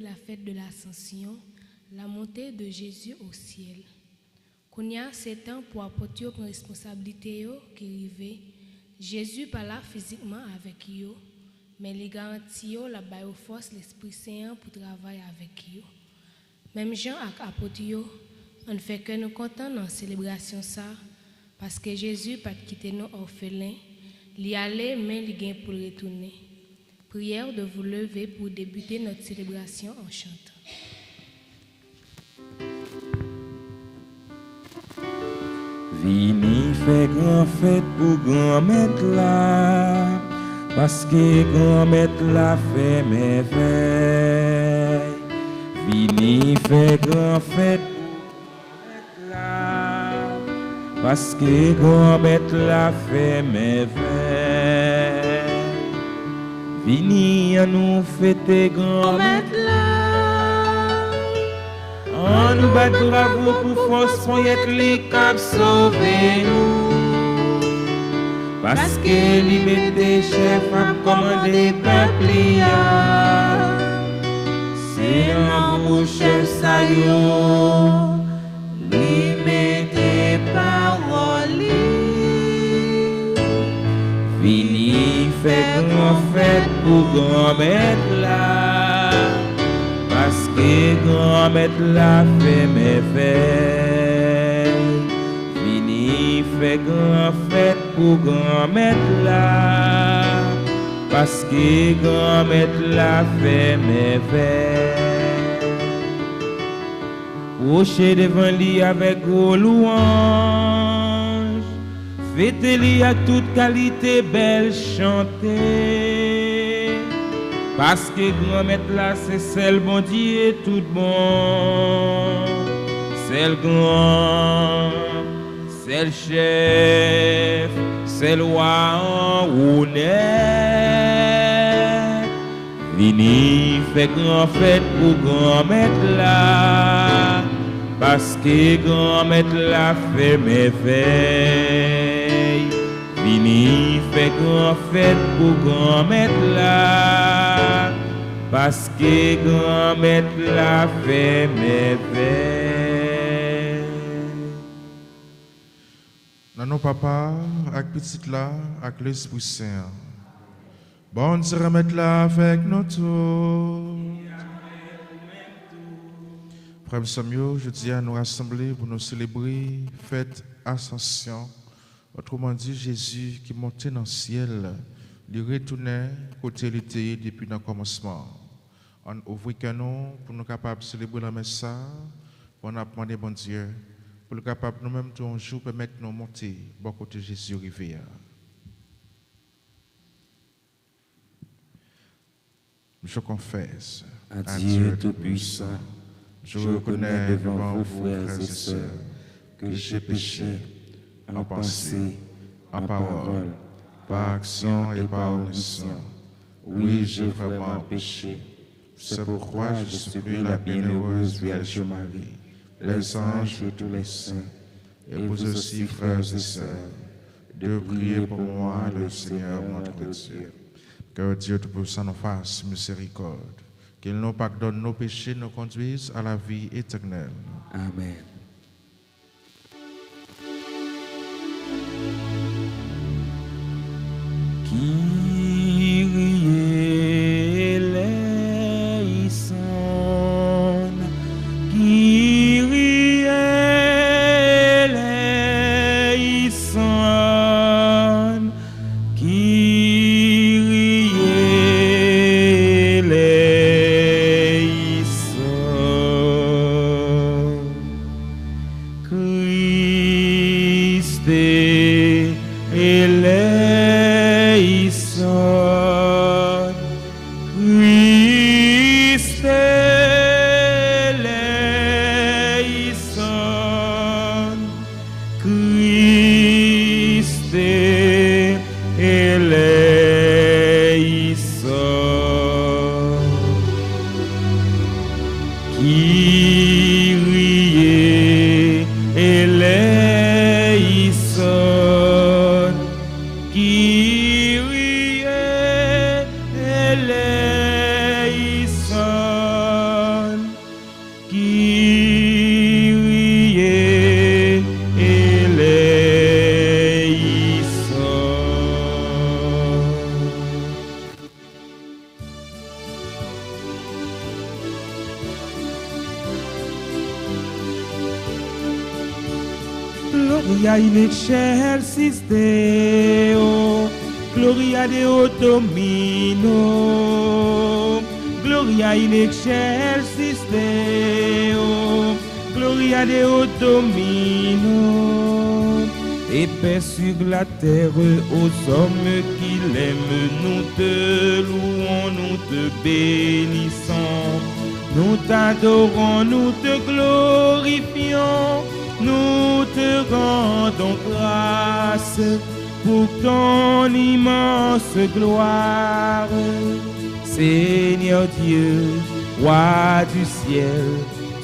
La fête de l'Ascension, la montée de Jésus au ciel. Kounya, c'est temps pour apporter une responsabilité qui arrive. Jésus pas là physiquement avec eux, mais il garantit la force l'Esprit Saint pour travailler avec eux. Même Jean a apporté on fait que nous contents dans la célébration ça, parce que Jésus pas quitté nos orphelins, il allait mais il gagne pour retourner. Prière de vous lever pour débuter notre célébration en chantant. Vini fait grand fête pour grand maître là, parce que grand maître là fait merveille. Vini fait grand fête pour grand maître là, parce que grand maître là fait merveille. Vini à nous fêter grand maître là, on nous bat bravo pour force pour être les cap sauver nous. Parce que lui mettait chef à commander peuple. C'est un beau chef ça yo, lui mettait parole. Vini fait grand fête pour grand maître là, parce que grand maître là fait merveille. Vini fait grand fête pour grand maître là, parce que grand maître là fait merveille. Couché devant lui avec gros louange, fêtez-lui à toute qualité belle chantée. Parce que grand maître là c'est celle bon Dieu tout bon, c'est le grand, c'est le chef, c'est le roi en honneur. Vini fait grand fête pour grand maître là, parce que grand maître là fait merveille. Vini fait grand fête pour grand maître là, parce que grand maître là fait merveille. Dans nos papas, avec petite là, avec l'Esprit Saint. Bonne se remettre là avec nous tous. Frère Samuel, je dis à nous rassembler pour nous célébrer fête Ascension. Autrement dit, Jésus qui montait dans le ciel, il retournait côté il était depuis le commencement. On ouvre nous pour nous capables de célébrer la messe, pour nous demander bon Dieu, pour nous capables nous-mêmes tout un jour permettre nous monter, bon côté Jésus arrivé. Je confesse À Dieu Tout-Puissant, je reconnais devant vous, frères et sœurs, que j'ai péché en pensée, en parole, par action et par omission. Oui, j'ai vraiment péché. C'est pourquoi je supplie la bienheureuse Vierge Marie, les anges et tous les saints, et vous aussi, frères et sœurs, de prier pour moi, le Seigneur notre Dieu. Que Dieu Tout-Puissant nous fasse miséricorde, qu'il nous pardonne nos péchés, nous conduise à la vie éternelle. Amen. Kyrie eleison, Kyrie eleison, Kyrie eleison, Christe eleison. Christe eleison, Christe eleison, Kyrie eleison, Kyrie eleison. Gloria in excelsis Deo, Gloria Deo Domino, Gloria in excelsis Deo, Gloria Deo Domino. Et paix sur la terre aux hommes qui l'aiment, nous te louons, nous te bénissons, nous t'adorons, nous te glorifions, nous te rendons grâce pour ton immense gloire. Seigneur Dieu, roi du ciel,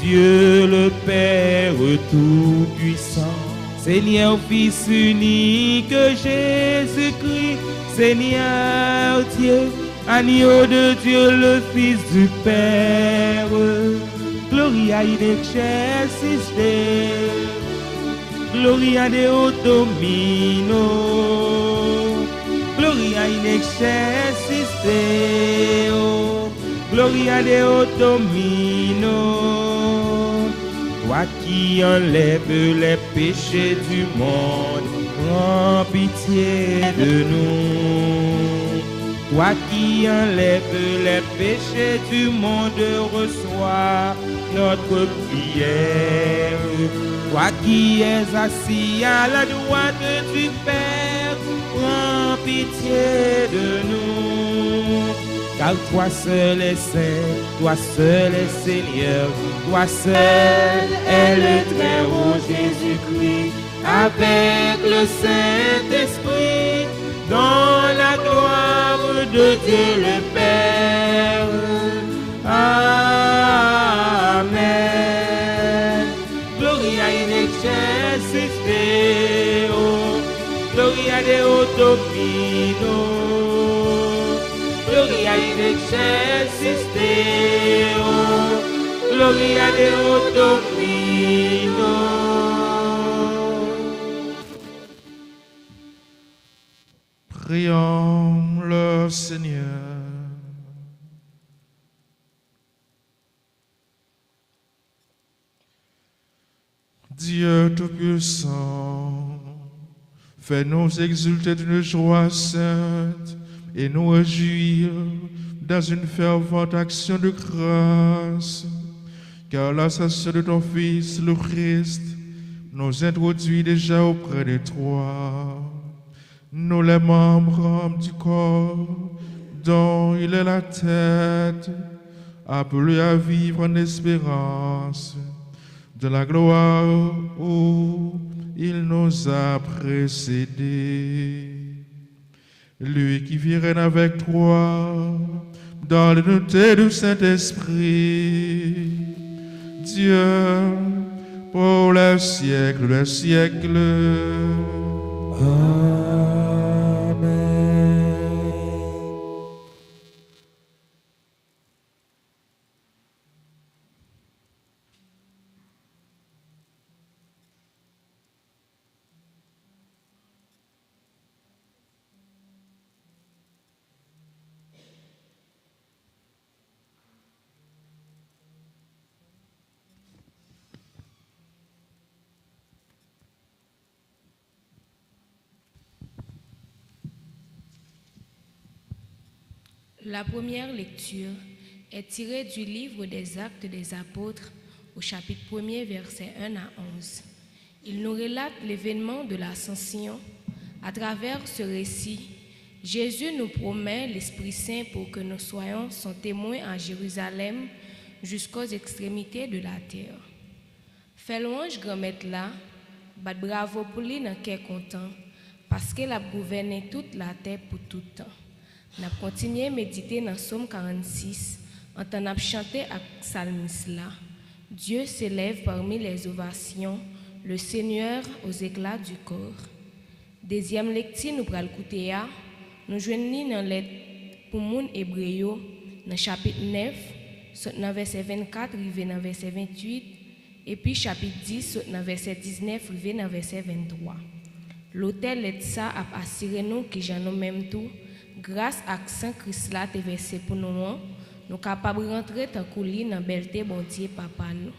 Dieu le Père tout-puissant, Seigneur Fils unique Jésus-Christ, Seigneur Dieu, agneau de Dieu le Fils du Père, Gloria in excelsis Deo, Gloria Deo Domino, Gloria in excelsis Deo, Gloria Deo Domino. Toi qui enlèves les péchés du monde, prends pitié de nous. Toi qui enlèves les péchés du monde, reçois notre prière. Toi qui es assis à la droite du Père, prends pitié de nous. Car toi seul est saint, toi seul est Seigneur, toi seul est le très haut Jésus-Christ, avec le Saint-Esprit, dans la gloire de Dieu le Père. Amen. Gloria in excelsis Deo, Gloria Deo Domino, Gloria in excelsis Deo, Gloria Deo Domino. Prions le Seigneur. Dieu Tout-Puissant, fais-nous exulter d'une joie sainte et nous réjouir dans une fervente action de grâce, car l'ascension de ton Fils, le Christ, nous introduit déjà auprès de toi. Nous les membres du corps dont il est la tête, appelés à vivre en espérance de la gloire où il nous a précédés. Lui qui vit règne avec toi dans l'unité du Saint-Esprit, Dieu pour les siècles des siècles. La première lecture est tirée du livre des Actes des Apôtres au chapitre 1er, versets 1 à 11. Il nous relate l'événement de l'Ascension. À travers ce récit, Jésus nous promet l'Esprit Saint pour que nous soyons son témoin à Jérusalem jusqu'aux extrémités de la terre. Fais louange grand-maître là, bat bravo pour lui dans qu'est content, parce qu'elle a gouverné toute la terre pour tout temps. N'a continué à méditer dans Psaume 46, en tant que chanter avec psalmiste là. Dieu s'élève parmi les ovations, le Seigneur aux éclats du corps. Deuxième lecture, nous prenons écouter à, nous joignons dans l'aide pour moun hébreu, dans chapitre 9, dans verset 24, arrivé dans verset 28, et puis chapitre 10, dans verset 19, arrivé dans verset 23. L'autel est ça a assuré nous que j'en ai même tout. Grâce à Saint Christ là te versé pour nous, nous capables de rentrer dans coulis dans belleté bon Dieu papa nous.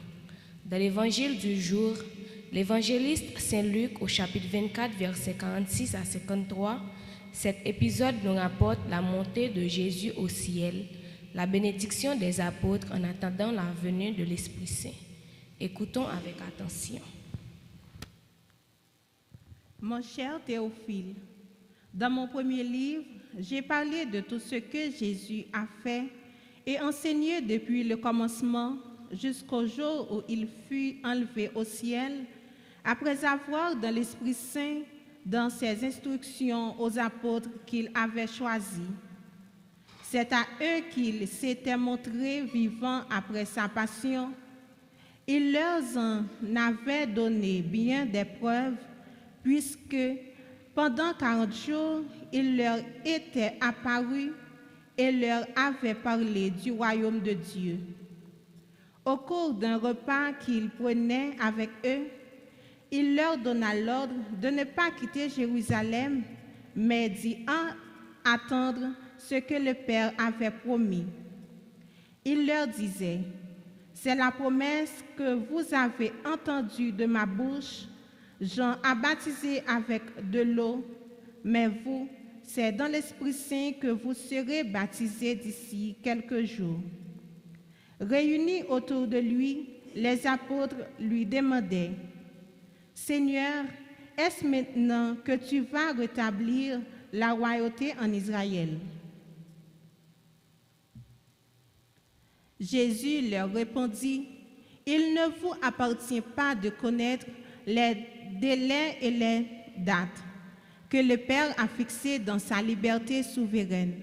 Dans l'évangile du jour, L'évangéliste Saint Luc au chapitre 24, versets 46 à 53, cet épisode nous rapporte la montée de Jésus au ciel, la bénédiction des apôtres en attendant la venue de l'Esprit Saint. Écoutons avec attention. Mon cher Théophile, dans mon premier livre, j'ai parlé de tout ce que Jésus a fait et enseigné depuis le commencement jusqu'au jour où il fut enlevé au ciel, après avoir, dans l'Esprit Saint, dans ses instructions aux apôtres qu'il avait choisis. C'est à eux qu'il s'était montré vivant après sa passion. Il leur en avait donné bien des preuves, puisque pendant 40 jours, il leur était apparu et leur avait parlé du royaume de Dieu. Au cours d'un repas qu'il prenait avec eux, il leur donna l'ordre de ne pas quitter Jérusalem, mais d'y attendre ce que le Père avait promis. Il leur disait, « C'est la promesse que vous avez entendue de ma bouche. Jean a baptisé avec de l'eau, mais vous, c'est dans l'Esprit Saint que vous serez baptisés d'ici quelques jours. » Réunis autour de lui, les apôtres lui demandaient, « Seigneur, est-ce maintenant que tu vas rétablir la royauté en Israël? » Jésus leur répondit, « Il ne vous appartient pas de connaître les délais et les dates que le Père a fixés dans sa liberté souveraine.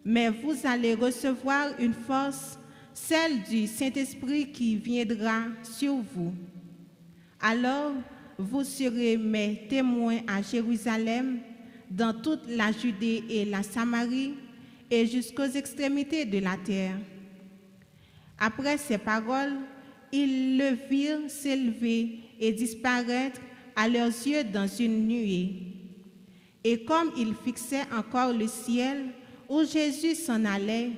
Mais vous allez recevoir une force, celle du Saint-Esprit qui viendra sur vous. Alors, vous serez mes témoins à Jérusalem, dans toute la Judée et la Samarie, et jusqu'aux extrémités de la terre. » Après ces paroles, ils le virent s'élever et disparaître à leurs yeux dans une nuée. Et comme ils fixaient encore le ciel où Jésus s'en allait,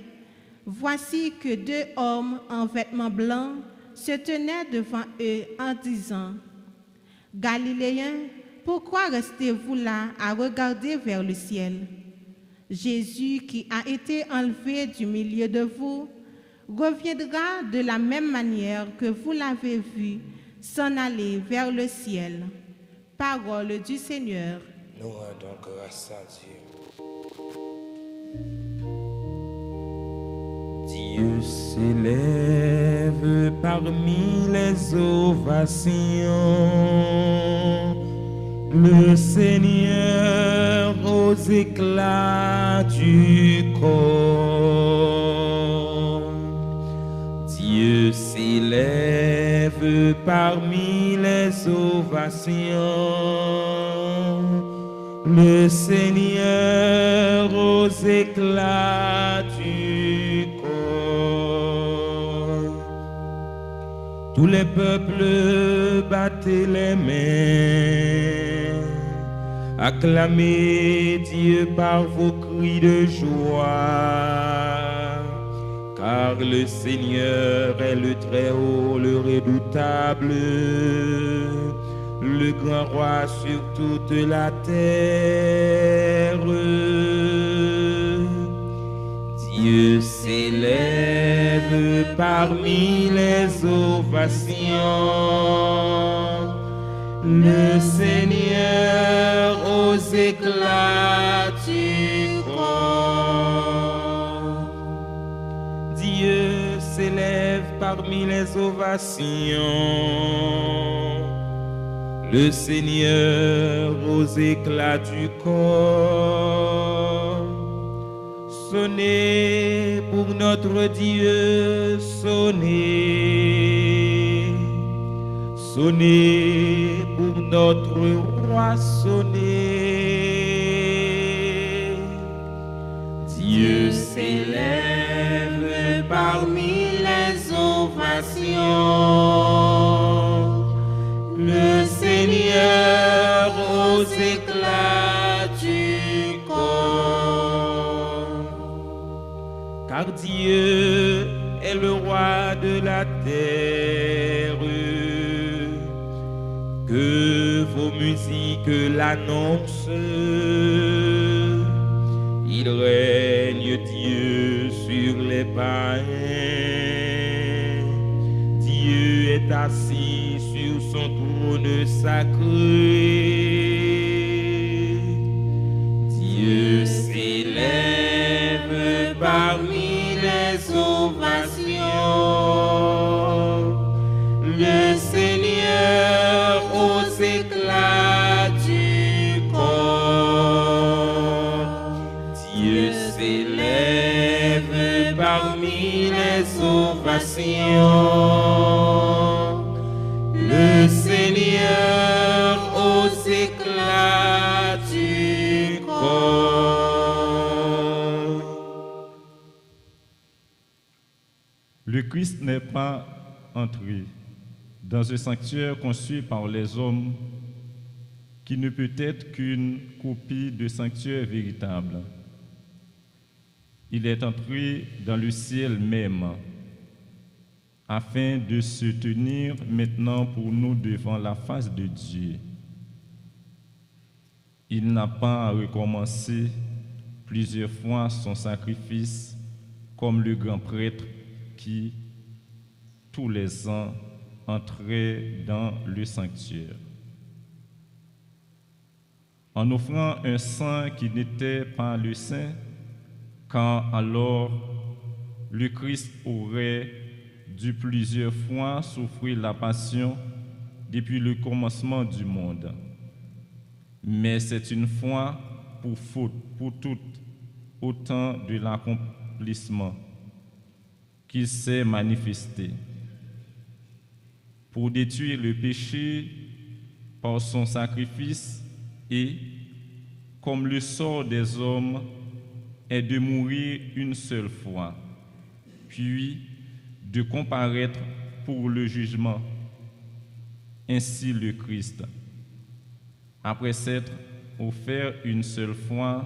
voici que 2 hommes en vêtements blancs se tenaient devant eux en disant, « Galiléens, pourquoi restez-vous là à regarder vers le ciel? Jésus qui a été enlevé du milieu de vous reviendra de la même manière que vous l'avez vu s'en aller vers le ciel. » Parole du Seigneur. Nous rendons grâce à Dieu. Dieu s'élève parmi les ovations, le Seigneur aux éclats du corps. Dieu s'élève parmi les ovations, le Seigneur aux éclats du corps. Tous les peuples battez les mains, acclamez Dieu par vos cris de joie, car le Seigneur est le Très-Haut, le redoutable, le grand roi sur toute la terre. Dieu s'élève parmi les ovations, le Seigneur aux éclats du corps. Dieu s'élève parmi les ovations, le Seigneur aux éclats du corps. Sonnez pour notre Dieu, sonnez. Sonnez pour notre roi, sonnez. Dieu s'élève parmi les ovations, le Seigneur aux éclats du corps. Car Dieu est le roi de la terre, que vos musiques l'annoncent. Il règne Dieu sur les païens. Dieu est assis sur son trône sacré. Dieu s'élève parmi les ovations. Le Seigneur aux éclats du corps. Dieu s'élève parmi les ovations. Le Seigneur aux éclats du corps. Le Christ n'est pas entré dans un sanctuaire conçu par les hommes qui ne peut être qu'une copie de sanctuaire véritable. Il est entré dans le ciel même afin de se tenir maintenant pour nous devant la face de Dieu. Il n'a pas à recommencer plusieurs fois son sacrifice comme le grand prêtre qui, tous les ans, entrait dans le sanctuaire. En offrant un sang qui n'était pas le sien, quand alors le Christ aurait dû plusieurs fois souffrir la passion depuis le commencement du monde. Mais c'est une fois pour faute, pour toutes, au temps de l'accomplissement, qu'il s'est manifesté pour détruire le péché par son sacrifice et, comme le sort des hommes est de mourir une seule fois, puis de comparaître pour le jugement. Ainsi le Christ, après s'être offert une seule fois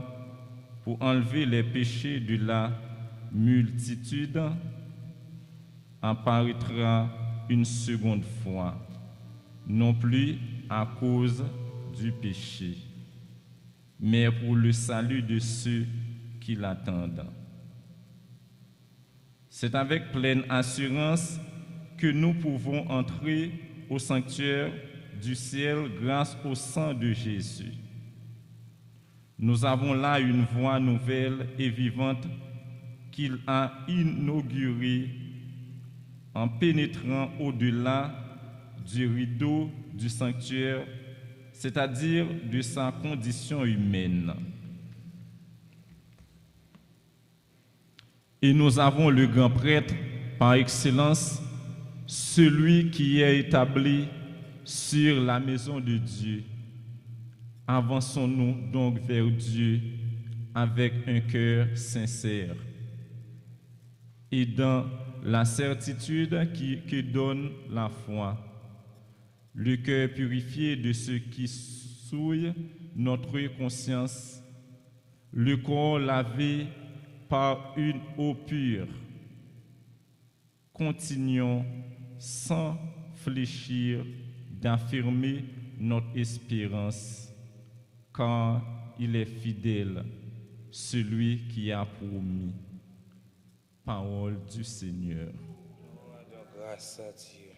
pour enlever les péchés de la multitude, apparaîtra une seconde fois, non plus à cause du péché, mais pour le salut de ceux qui l'attendent. C'est avec pleine assurance que nous pouvons entrer au sanctuaire du ciel grâce au sang de Jésus. Nous avons là une voie nouvelle et vivante qu'il a inaugurée en pénétrant au-delà du rideau du sanctuaire, c'est-à-dire de sa condition humaine. Et nous avons le grand prêtre par excellence, celui qui est établi sur la maison de Dieu. Avançons-nous donc vers Dieu avec un cœur sincère et dans la certitude que donne la foi, le cœur purifié de ce qui souille notre conscience, le corps lavé par une eau pure. Continuons sans fléchir d'affirmer notre espérance, car il est fidèle, celui qui a promis. Parole du Seigneur. Grâce à Dieu.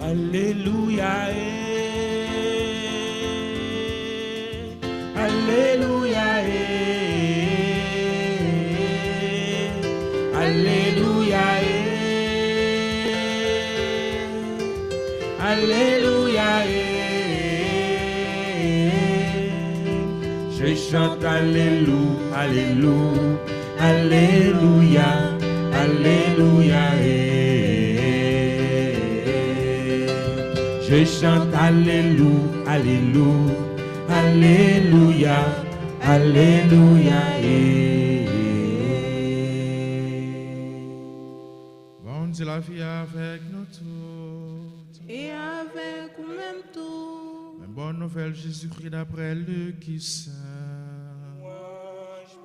Alléluia, Alléluia, Alléluia, Alléluia, je chante Alléluia, Alléluia, Alléluia, Alléluia, je chante Alléluia, Alléluia, Alléluia, Alléluia. Bon Dieu la vie avec nous tous. Et avec vous-même tout. Une bonne nouvelle, Jésus-Christ d'après le qui saint. Louange,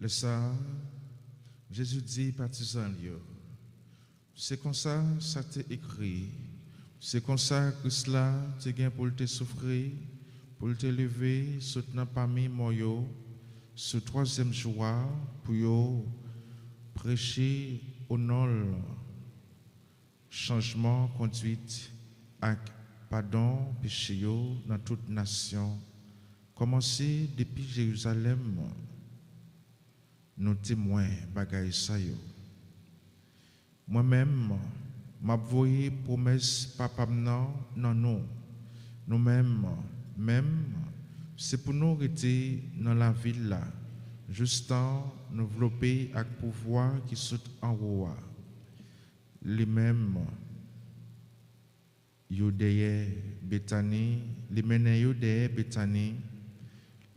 Après ça, Jésus dit partisans, c'est comme ça t'est écrit, c'est comme ça Christ là t'es gain pour te souffrir, pour te lever, soutenant parmi moi, ce troisième jour, pour prêcher au nom changement conduite avec pardon péché dans toute nation. Commencez depuis Jérusalem, nos témoins bagaille ça yo. Moi-même, m'a voyé promesse papa non nous. Nous-mêmes, même, c'est pour nous rester dans la ville là, juste en nous développer avec pouvoir qui saute en haut. Les mêmes, yo derrière Bethanie, les menés yo derrière Bethanie,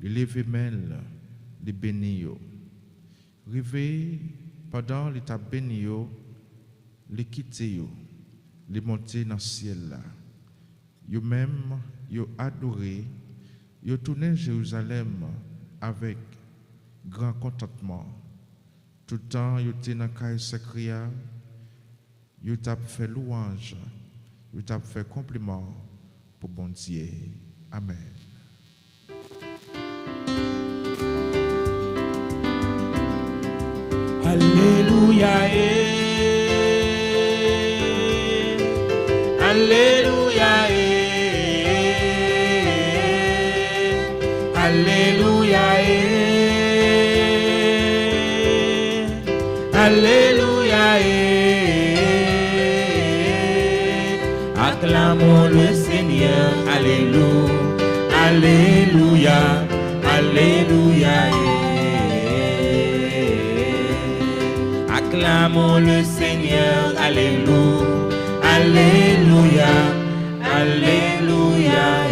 les lever mel, les béni yo. Rivé pendant l'étape béni yo, les quitter yo, les monter dans le ciel là. Yo même, yo adoré, yo tourné Jérusalem avec grand contentement. Tout le temps, yo était dans caille sacria, yo t'a fait louange, yo t'a fait compliment pour bon Dieu. Amen. Alléluia, Alléluia, Alléluia, Alléluia, acclamons le Seigneur, Alléluia, Alléluia, Alléluia, acclamons le Seigneur, Alléluia, Alléluia, Alléluia.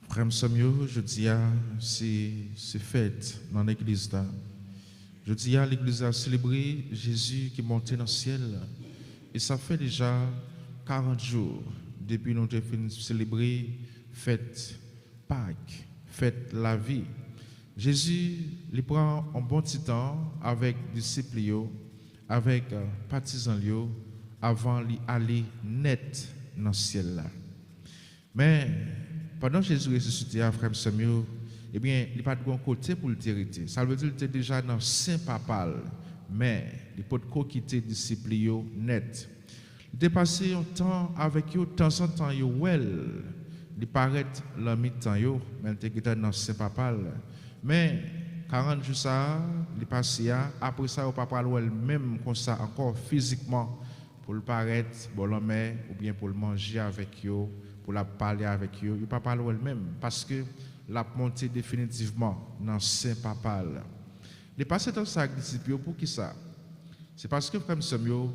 Frère Samuel, je dis à c'est fête dans l'église là. Je dis à l'église a célébré Jésus qui est monté dans le ciel. Et ça fait déjà 40 jours depuis nous avons célébré fête Pâques, fête la vie. Jésus il prend un bon petit temps avec les disciples, avec partisans avant d'aller net dans le ciel là. Mais pendant que Jésus ressuscité à frère Samuel, eh bien, il n'y a pas de bon côté pour le hériter. Ça veut dire qu'il était déjà dans le Saint Papal, mais il n'a pas de quitter les disciples net. Il était passé un temps avec eux, de temps en temps, il paraît la mi-temps, mais il était dans le Saint Papal. Mais 40 jours, ça, il est passé, après ça, il Papa même comme ça, encore physiquement, pour le paraître, bon, ou bien pour le manger avec eux, pour la parler avec eux. Il ne peut pas parler elle-même parce que la montée définitivement dans Saint Papal. Les passés dans ça avec les disciples, pour qui ça? C'est parce que, frère Samuel,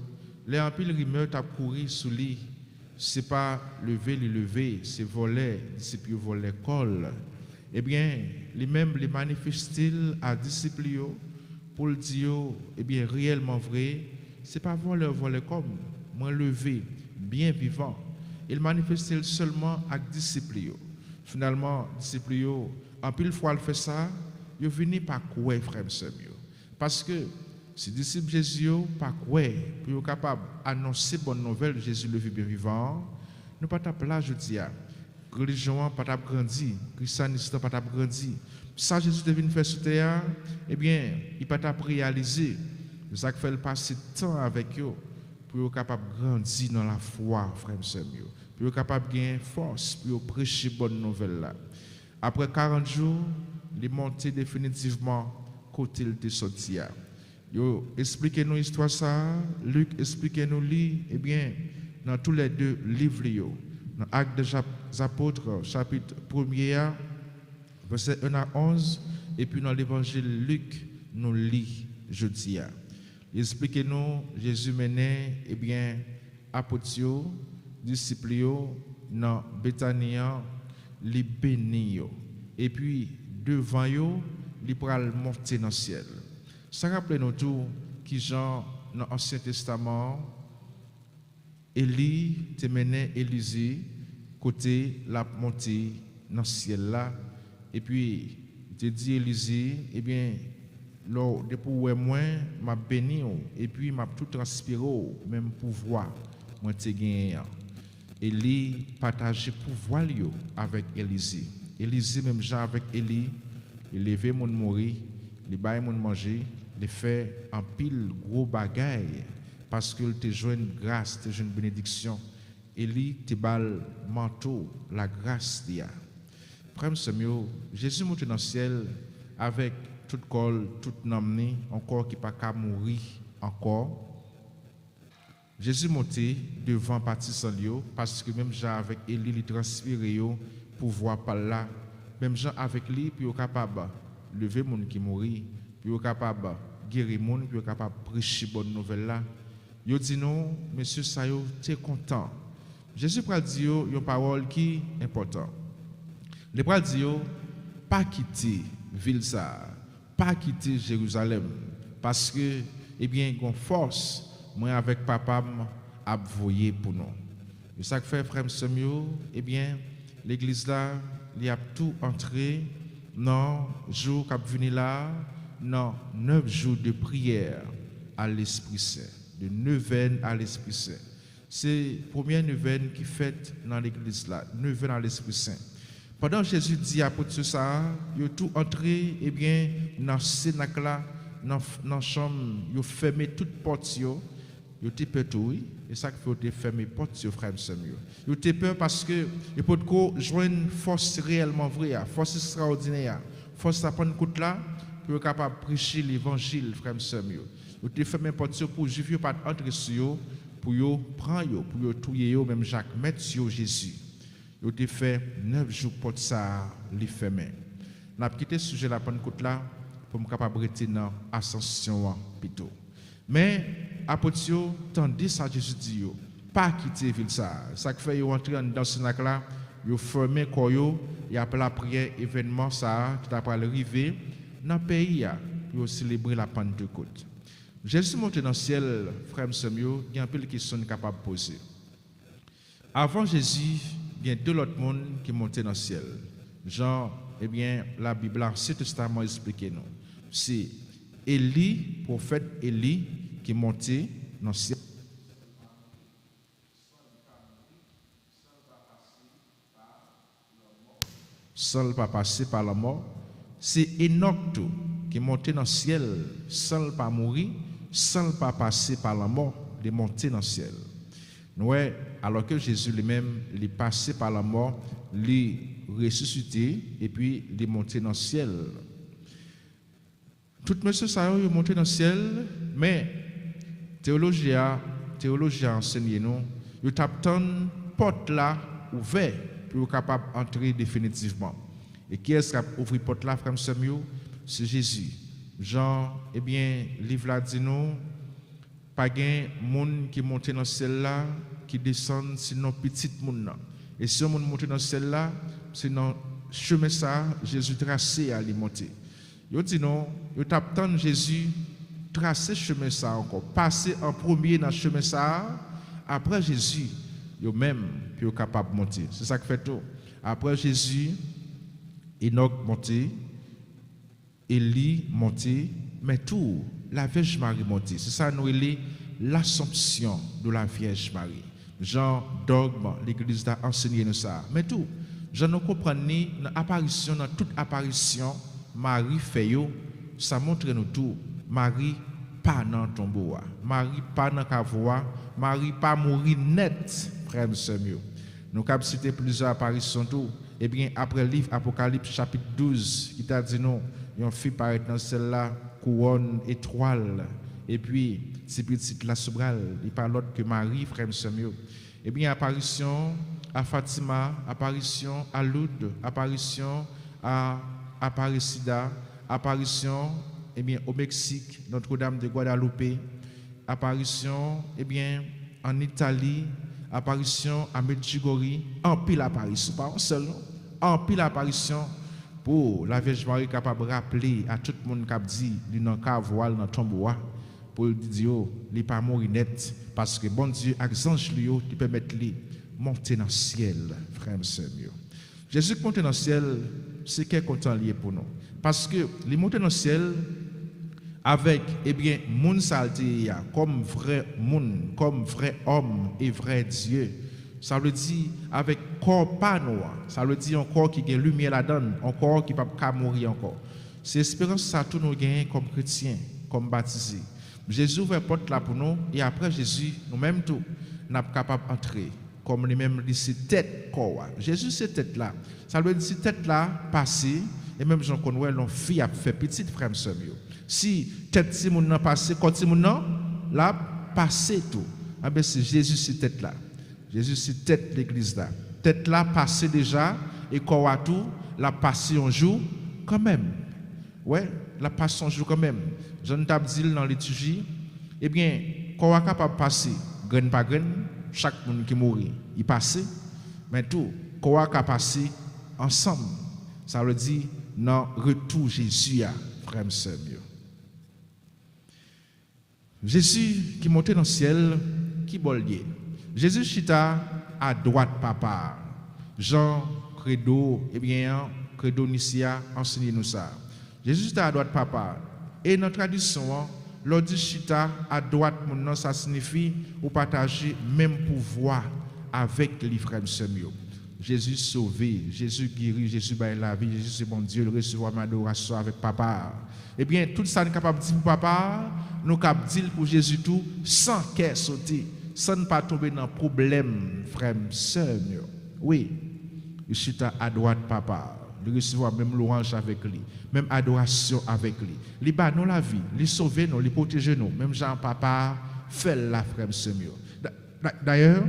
les empilles rumeurs t'a couru sous lui. Ce n'est pas lever, c'est voler, les disciples voler col. Eh bien, lui-même les manifeste-t-il à disciples pour le dire, eh bien, réellement vrai, ce n'est pas voler comme, moi lever, bien vivant. Il manifeste seulement avec disciples. Finalement, disciples, en pile fois il fait ça, ils viennent pas quoi, frère Samuel. Parce que si disciples Jésus pas quoi, pour être capable d'annoncer bonne nouvelle, Jésus le vit bien vivant, nous pas taper là, je dis, religion pas taper grandi, christianisme pas taper grandi. Ça Jésus devait faire sur terre, eh bien, il pas taper réaliser. Ça fait le passer temps avec eux pour être capable de grandir dans la foi, frère Samuel. Pour être capable de gagner force, pour prêcher bonne nouvelle là. Après 40 jours, il est monté définitivement côté de sorti. Expliquez-nous l'histoire ça. Luc, expliquez-nous lui, eh bien, dans tous les deux livres, dans Actes des Apôtres, chapitre 1er, verset 1 à 11, et puis dans l'évangile Luc, nous lit jeudi. Expliquez-nous, Jésus menait, eh bien, apôtres, disciples, dans Béthania, les bénis, et puis devant eux, ils pourront monter dans le ciel. Ça rappelle nous tout qui Jean dans l'Ancien Testament, Élie te menait Élisée côté la montée dans le ciel là et puis te dit Élisée eh bien lors de pour moi m'a béni et puis m'a tout transpiré même pouvoir moi te gagné. Élie partageait pouvoir avec Élisée. Élisée même Jean avec Élie, il levé mon mourir, il baille mon manger, il fait en pile gros bagaille parce qu'il te joint une grâce, te joint une bénédiction. Élie te bal manteau, la grâce d'Ia. Frère Samuel, Jésus monte dans le ciel avec toute col, toute namné, encore qui pas qu'à mourir encore. Jésus monté devant parti sans lieu parce que même Jean avec Élie il transpiré pour voir par là même Jean avec lui puis capable lever monde qui mourit puis capable guérir monde puis capable prêcher bonne nouvelle là yo dit non monsieur ça yo t'es content Jésus pral dit yo une parole qui important le pral dit yo pas quitter ville ça pas quitter Jérusalem parce que eh bien gon force moi avec papa a voyé pour nous. Et ça que fait frère Samuel, eh bien l'église là, il a tout entré dans jour qu'a venu là, dans 9 jours de prière à l'Esprit Saint, de neuvaine à l'Esprit Saint. C'est la première neuvaine qui fait dans l'église là, neuvaine à l'Esprit Saint. Pendant que Jésus dit à l'apôtre ça, il a tout entré eh bien dans cénacle là, dans la chambre, il a fermé toute porte. Yo te peur tout et ça que faut te fermer porte sur frère Samuel. Yo te peur parce que il peut joindre une force réellement vraie, force extraordinaire, force à prendre côté là pour capable prêcher l'évangile frère Samuel. Yo te fermer porte pour juif yo pas entrer sur yo pour yo prendre yo pour yo touyer yo même Jacques mettre sur Jésus. Yo te fait 9 jours porte ça li fermer. N'a quitté sujet la prendre côté là pour me capable rester dans ascension plutôt. Mais apôtre tandis ça Jésus dit yo pas quitter ville ça que fait yo entrer dans ce nac là yo fermer corps yo et après la prière événement ça qui après arriver dans pays yo célébrer la Pentecôte. Jésus monte dans le ciel frère Samuel, il y a un peu de questions capable poser. Avant Jésus, il y a deux autres monde qui montaient dans le ciel. Jean eh bien la Bible l'Ancien Testament explique nous. C'est Élie, prophète Élie qui est monté dans le ciel. Sans pas passer par la mort. C'est Enoch qui est monté dans le ciel sans pas mourir, sans pas passer par la mort, de monter dans le ciel. Ouais, alors que Jésus lui-même, il est passé par la mort, il est ressuscité et puis il est monté dans le ciel. Tout monsieur ça est monté dans le ciel, mais théologien enseigne nous, il tape une porte là ouverte pour être capable d'entrer définitivement. Et qui est-ce qui a ouvert porte là, frère Samuel? C'est Jésus. Jean, eh bien, livre là dit nous, pas de monde qui monte dans le ciel là, qui descend, sinon petit monde. Et si on monte dans le ciel là, c'est dans le chemin ça, Jésus tracé à lui monter. Yo dit non, yo tape Jésus tracer chemin ça encore, passer en premier dans le chemin ça, après Jésus, yo même puis capable de monter. C'est ça qui fait tout. Après Jésus, Enoch monté, Élie monté, mais tout la Vierge Marie monté. C'est ça nous est l'Assomption de la Vierge Marie. Jean dogme l'église a enseigné nous ça. Mais tout, je ne comprends ni dans apparition dans toute apparition Marie fait yo, ça montre nous tout. Marie pas dans tombeau, Marie pas dans cavoie, Marie pas mourir net, frère Samuel. Nous avons cité plusieurs apparitions tout. Eh bien, après le livre Apocalypse chapitre 12, qui t'a dit non, une fille paraît dans celle-là, couronne étoile, et puis, c'est petite la sobrale, il parle l'autre que Marie, frère Samuel. Eh bien, apparition à Fatima, apparition à Lourdes, apparition à Aparecida, apparition eh bien, au Mexique, Notre-Dame de Guadalupe, apparition eh bien, en Italie, apparition à Medjugorje, en pile apparition, pas un seul, en pile apparition pour la Vierge Marie capable de rappeler à tout le monde qui a dit, il n'a qu'à voile dans tombeau, pour dire, il n'est pas mort net, parce que bon Dieu, avec ange lui, il permet lui monter dans le ciel, frère et sœur. Jésus qui monte dans le ciel, c'est quel content lié pour nous. Parce que les monter dans le ciel avec, eh bien, moun salté comme vrai moun, comme vrai homme et vrai Dieu. Ça veut dire avec corps pas noir. Ça veut dire un corps qui a lumière là-dedans, un corps qui ne peut pas mourir encore. C'est l'espérance ça tout nous gagne comme chrétiens, comme baptisés. Jésus ouvre la porte là pour nous et après Jésus, nous-mêmes tout, nous sommes capables d'entrer. Comme les mêmes dit, c'est tête corps. Jésus c'est tête là. Ça veut dire c'est tête là passé et même Jean Conway l'on fille a fait petite frère sœur. Si tête si moun nan passé, quand si moun nan là passé tout. Ah ben c'est Jésus c'est tête là. Jésus c'est tête l'église là. Tête là passé déjà et corps à tout, la passé un jour quand même. Ouais, la passe un jour quand même. Jean t'a dit dans l'étude, eh bien, corps est capable de passer graine par graine. Chaque monde qui mourit, il passe, mais tout, quoi qu'a passé ensemble, ça veut dire non retour Jésus à frère et sœur. Jésus qui montait dans le ciel, qui bollier. Jésus chita à droite papa. Jean Credo, eh bien, Credo Nicia enseigne nous ça. Jésus chita à droite papa. Et notre tradition, l'ordre chita à droite, mon ça signifie ou partager même pouvoir avec les frères et sœurs. Jésus sauvé, Jésus guéri, Jésus baille la vie, Jésus c'est bon Dieu, le recevoir ma adoration avec papa. Eh bien, tout ça nous capable de dire pour papa, nous capable de dire pour Jésus tout, sans qu'elle saute, sans ne pas tomber dans problème, frère et sœur. Oui, il chita à droite papa. De recevoir même louange avec lui, même adoration avec lui. Il bat nous la vie, il sauve nous, il protège nous. Même Jean Papa fait la frère Semio. D'ailleurs,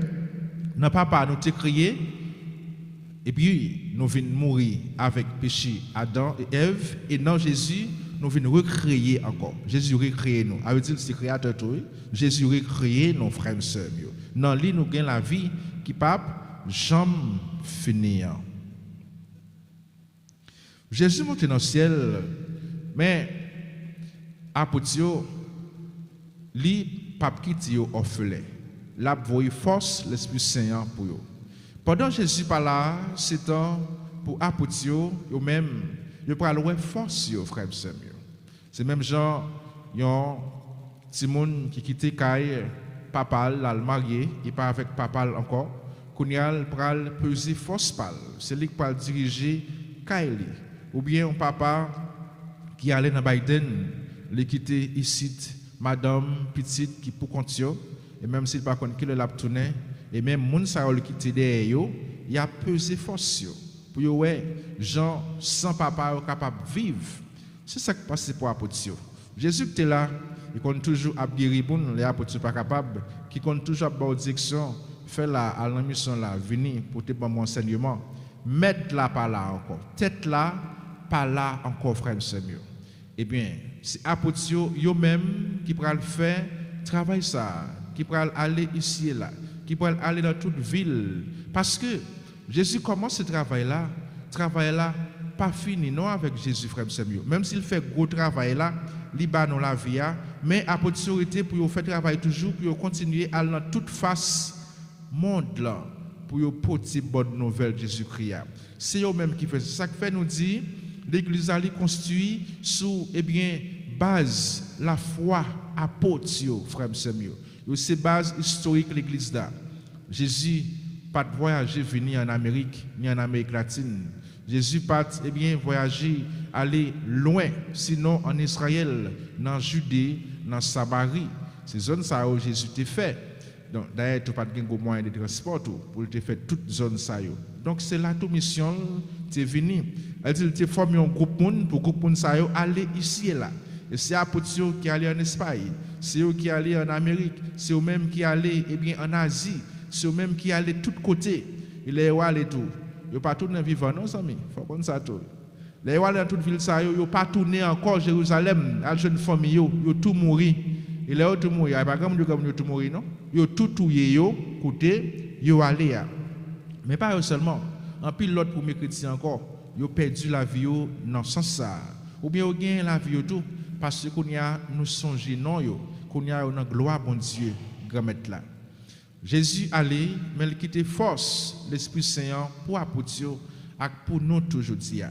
notre papa nous a créé, et puis nous venons mourir avec péché Adam et Ève, et dans Jésus, nous venons recréer encore. Jésus recréé nous. Ça veut dire que c'est créateur tout. Jésus recréé nos frères et sœurs. Dans lui, nous gagnons la vie qui ne peut jamais finir. Jésus monte dans le ciel, mais apotio, lui, pape quitte orphelin. L'a voyé force l'Esprit Saint pour eux. Pendant Jésus par là, c'est temps pour apotio, eux même, ils prennent force frère et sœur. C'est même genre, yon Timon qui quitte Kaye, papa l'a marié, il pas avec papa encore. Kounyal pral peser force pal, c'est lui qui va diriger Kaye. Ou bien un papa qui allait dans Biden, il quitté ici, madame petite qui pour continuer, et même s'il pas contre qui le l'a tourné, et même moun sa le quitté derrière, il a pesé force pour yo ouais, gens sans papa capable vivre. C'est ça qui passe pour apôtre. Jésus était là, il compte toujours à guérir les apôtres pas capable, qui compte toujours à bonne direction, faire la à la mission là, venir pour te bon enseignement, mettre là par là encore, tête là pas là encore frère et sœur. Eh bien, c'est apôtres yo même qui pourra faire travail ça, qui pourra aller ici et là, qui pourra aller dans toute ville parce que Jésus commence ce travail là pas fini non avec Jésus frère et sœur. Même s'il fait gros travail là, il bat dans la vie mais apôtres était pour faire travail toujours pour continuer à aller dans toute face monde là pour porter bonne nouvelle Jésus-Christ. C'est eux même qui fait ça qui fait nous dire l'église est construite sous base la foi apôtre frère Samuel. C'est base historique l'église là. Jésus pas voyager venir en Amérique ni en Amérique latine. Jésus pas voyager aller loin sinon en Israël, dans Judée, dans Samarie. Ces zones ça où Jésus t'a fait. Donc d'ailleurs tu pas de moyen de transport pour te faire toute zone ça yo. Donc c'est la toute mission t'es venu. Elle dit t'es formé un groupe monde pour groupe monde ça yo aller ici et là. Et c'est apôtres qui aller en Espagne, c'est eux qui aller en Amérique, c'est eux même qui aller en Asie, c'est eux même qui aller de tous côtés. Il est aller tout. Yo pas tourner vivant non amis, faut qu'on ça tout. Les aller dans toute ville ça yo pas tourner encore Jérusalem, à jeune famille yo tout mourir. Il est tout mourir, pas comme yo tout mourir non. Yo tout touyer yo côté yo aller. Mais pas eux seulement, en pile l'autre premier chrétien encore, yo perdu la vie yo dans sens ça. Ou bien yo gagne la vie yo tout parce qu'on y a nous songer non yo, qu'on y a une gloire bon Dieu grand maître là. Jésus allait, mais il quittait force l'Esprit Saint pour apôtres et pour nous toujours dire.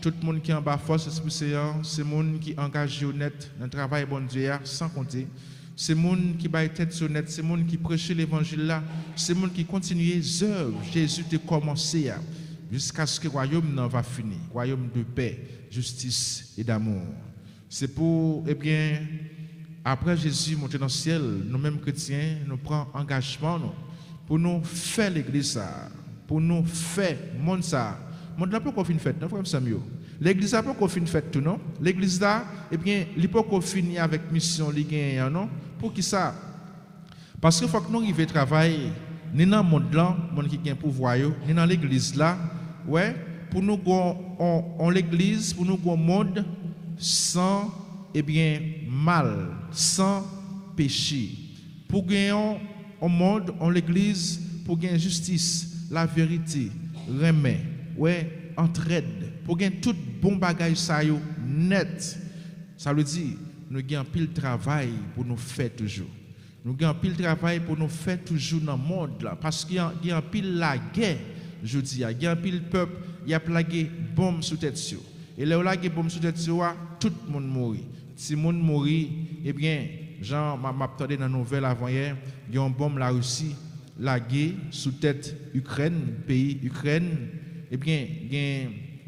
Tout le monde qui est en bas force l'Esprit Saint, c'est le monde qui est engagé honnête dans le travail bon Dieu sans compter. C'est le monde qui bat tête honnête, c'est le monde qui prêche l'évangile là, c'est le monde qui continue les œuvres Jésus a commencé jusqu'à ce que le royaume n'en va finir, royaume de paix, justice et d'amour. C'est pour, eh bien, après Jésus monté dans le ciel, nous-mêmes chrétiens, nous prenons engagement pour nous faire l'église, pour nous faire le monde ça. Le monde n'a pas qu'on finit fête, non, frère Samuel. L'église n'a pas qu'on finit fête, tout, non? L'église là, eh bien, il n'a pas qu'on finit avec mission, non? Pour qui ça? Parce qu'il faut que nous arrivions à travailler, ni dans le monde là, monde qui a un pouvoir, ni dans l'église là, ouais, pour nous, en l'église, pour nous, un monde sans, eh bien, mal, sans péché. Pour gagner un monde, en l'église, pour gagner justice, la vérité, remède, ouais, entraide, pour gagner tout bon bagage ça yo net. Ça veut dire nous gagnons pile travail pour nous faire toujours. Nous gagnons pile travail pour nous faire toujours dans le monde là parce qu'il y a pile la guerre, je dis, il y a pile peuple, il y a plagué bombe sous tête sur. Et là où la bombe sous tête sur, tout le monde mourit. Si le monde mourit, eh bien, Jean m'a entendu dans la nouvelle avant-hier, il y a une bombe la Russie, la guerre sous tête Ukraine, pays Ukraine, eh bien,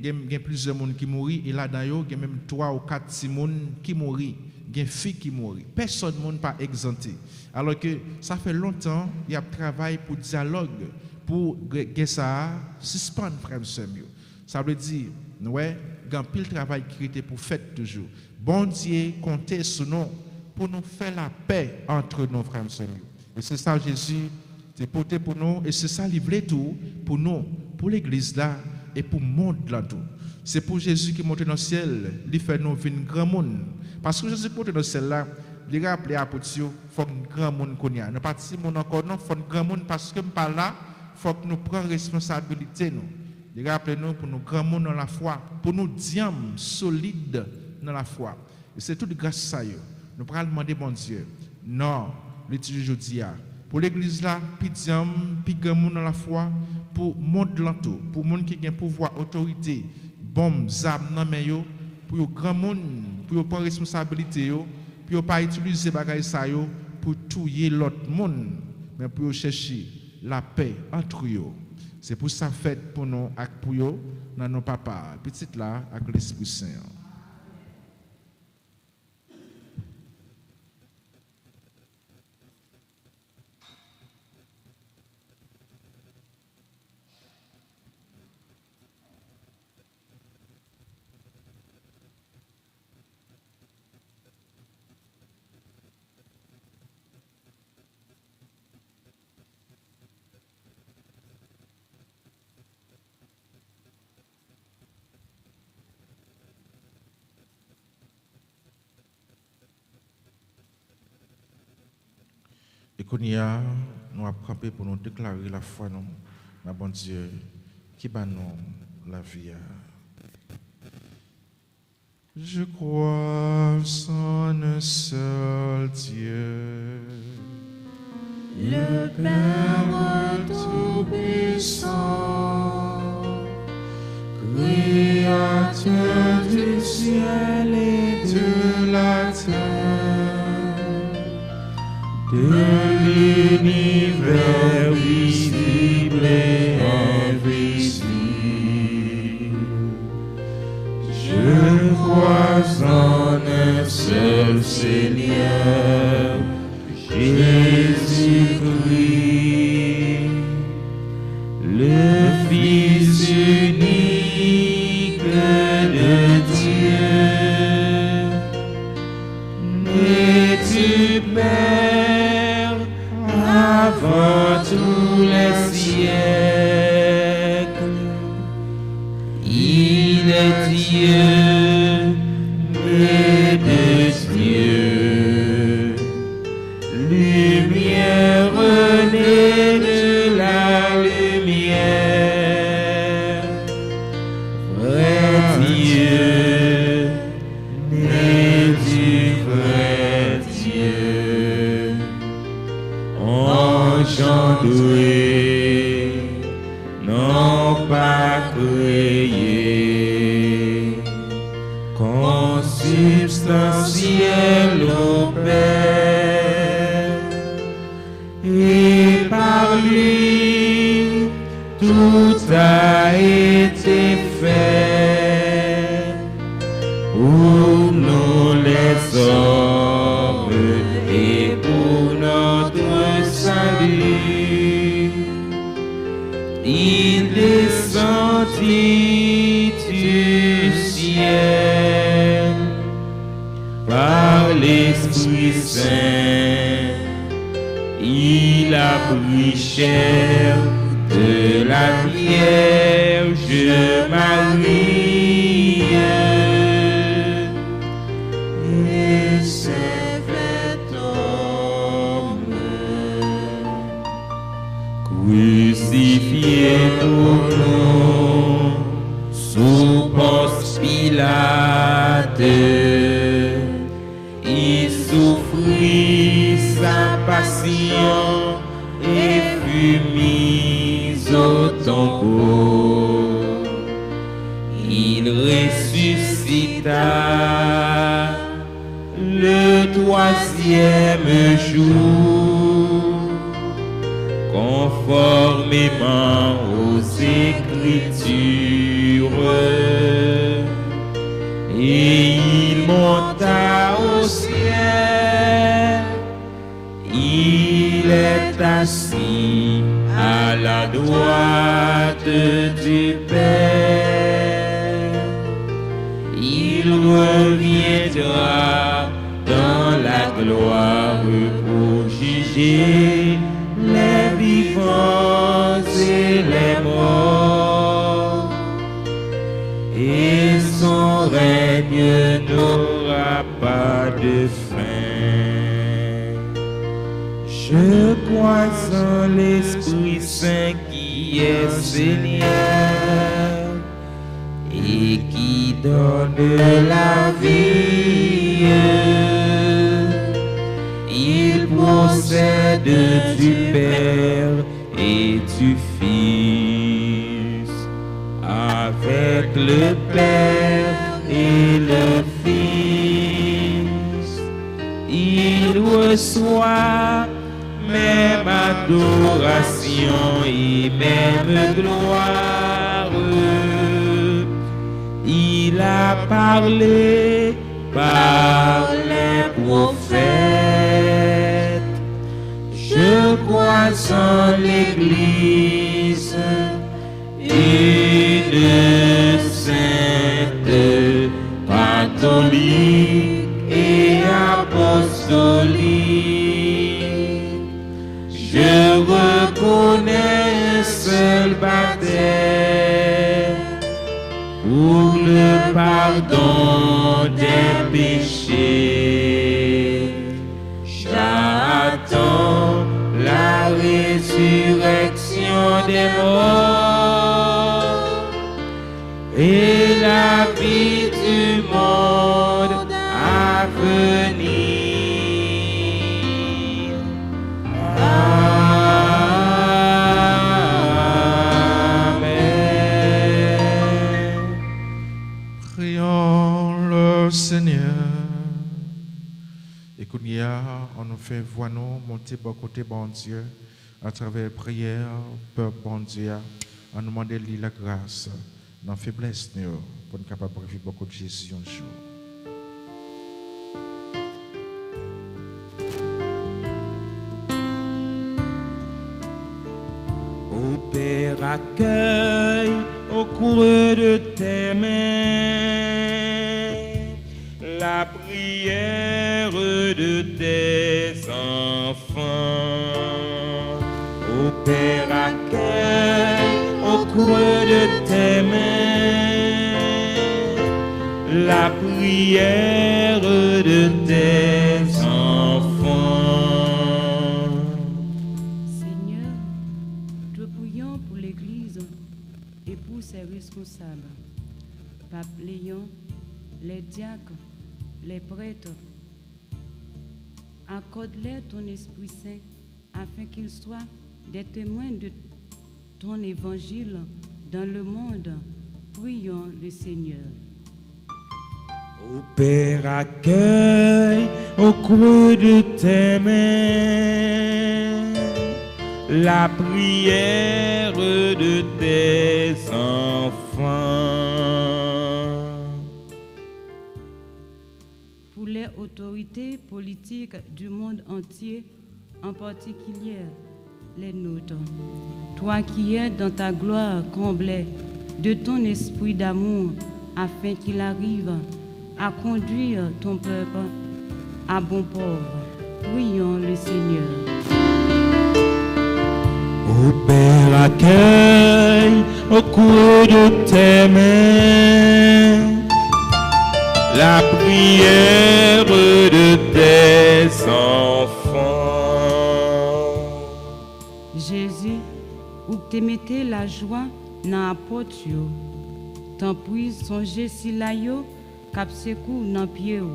il y a plusieurs personnes qui mourent, et là-dedans, il y a même 3 ou 4 personnes qui mourent, il y a des filles qui mourent. Personne n'est pas exempté. Alors que ça fait longtemps, il y a travail pour dialogue, pour que ça suspende, frère Samuel. Ça veut dire, ouais, il y a un pile travail qui était pour faire toujours. Bon Dieu, comptez sur nous pour nous faire la paix entre nos frères Samuel. Et c'est ça, Jésus, c'est porté pour nous, et c'est ça, livré tout pour nous, pour l'église là, et pour le monde là tout. C'est pour Jésus qui est monté dans le ciel, il fait nous venir grand monde. Parce que Jésus est monté dans le ciel là, il a appelé à Potier, il faut un grand monde qu'on y a. Nous pas si mon encore non, il faut un grand monde parce que par là, il faut que nous prenions responsabilité nous. Il a appelé nous pour nous grand monde dans la foi, pour nous diams solides dans la foi. Et c'est tout grâce à eux. Nous pourrons demander bon Dieu. Non, l'étude aujourd'hui pour l'église là, puis diam, puis grand monde dans la foi. Pour le monde l'entour, pour le monde qui a un pouvoir, autorité, bombes, armes, non mais yo, pour le grand monde, pour prendre responsabilité, pour ne pas utiliser les bagages pour tuer l'autre monde, mais pour chercher la paix entre eux. C'est pour ça fait pour nous, pour eux, dans nos papas, petite là, avec l'Esprit Saint. Et qu'on y a, nous avons campé pour nous déclarer la foi, nous, dans bon Dieu, qui bat nous la vie. Je crois en un seul Dieu, le Père Tout-Puissant, Créateur du ciel et de la terre, de l'univers visible et invisible. Je crois en un seul Seigneur, Jésus-Christ, le Fils unique de Dieu, né du Père avant tous les siècles. Il est Dieu, né de Dieu, lumière née de la lumière, vrai Dieu, né du vrai Dieu, en engendré, non pas créé, consubstantiel au Père, et par lui tout a été fait pour nous les hommes et pour notre salut. Il descendit du ciel par l'Esprit Saint. Il a pris chair de la Vierge Marie et s'est fait homme, crucifié pour nous sous Ponce Pilate. Il souffrit sa passion et fut mis au tombeau. Il ressuscita le troisième jour, conformément aux Écritures, et il monta au ciel. Il est assis à la droite du Père. Il reviendra dans la gloire pour juger les vivants et les morts. Et son règne n'aura pas de fin. Je crois en l'Esprit Saint qui est Seigneur et qui donne la vie. Il procède du Père et du Fils, avec le Père et le Fils. Il reçoit même adoration et même gloire. Il a parlé par les prophètes. Je crois en l'Église, une sainte, catholique et apostolique. Je reconnais un seul baptême pour le pardon des péchés. J'attends la résurrection des morts et la vie du monde à venir. Amen. Prions le Seigneur. Et qu'on y a, on nous fait voir nous monter bon côté bon Dieu à travers prière, peuple bon Dieu, on nous demande lui la grâce dans la faiblesse nous pour être capable de vivre beaucoup de Jésus un jour. Ô Père, accueille au creux de tes mains la prière de tes enfants. Ô Père, accueille au creux de tes mains la prière de tes enfants. Seigneur, te prions pour l'Église et pour ses responsables, Pape Léon, les diacres, les prêtres. Accorde-leur ton Esprit Saint afin qu'ils soient des témoins de ton évangile dans le monde. Prions le Seigneur. Ô Père, accueille au creux de tes mains la prière de tes enfants. Pour les autorités politiques du monde entier, en particulier les nôtres, toi qui es dans ta gloire comblée de ton esprit d'amour, afin qu'il arrive à conduire ton peuple à bon port. Prions le Seigneur. Ô Père, accueille au creux de tes mains la prière de tes enfants. Jésus, où tu mettais la joie dans la porte, t'en prie songer si la yo cap secours dans pied ou.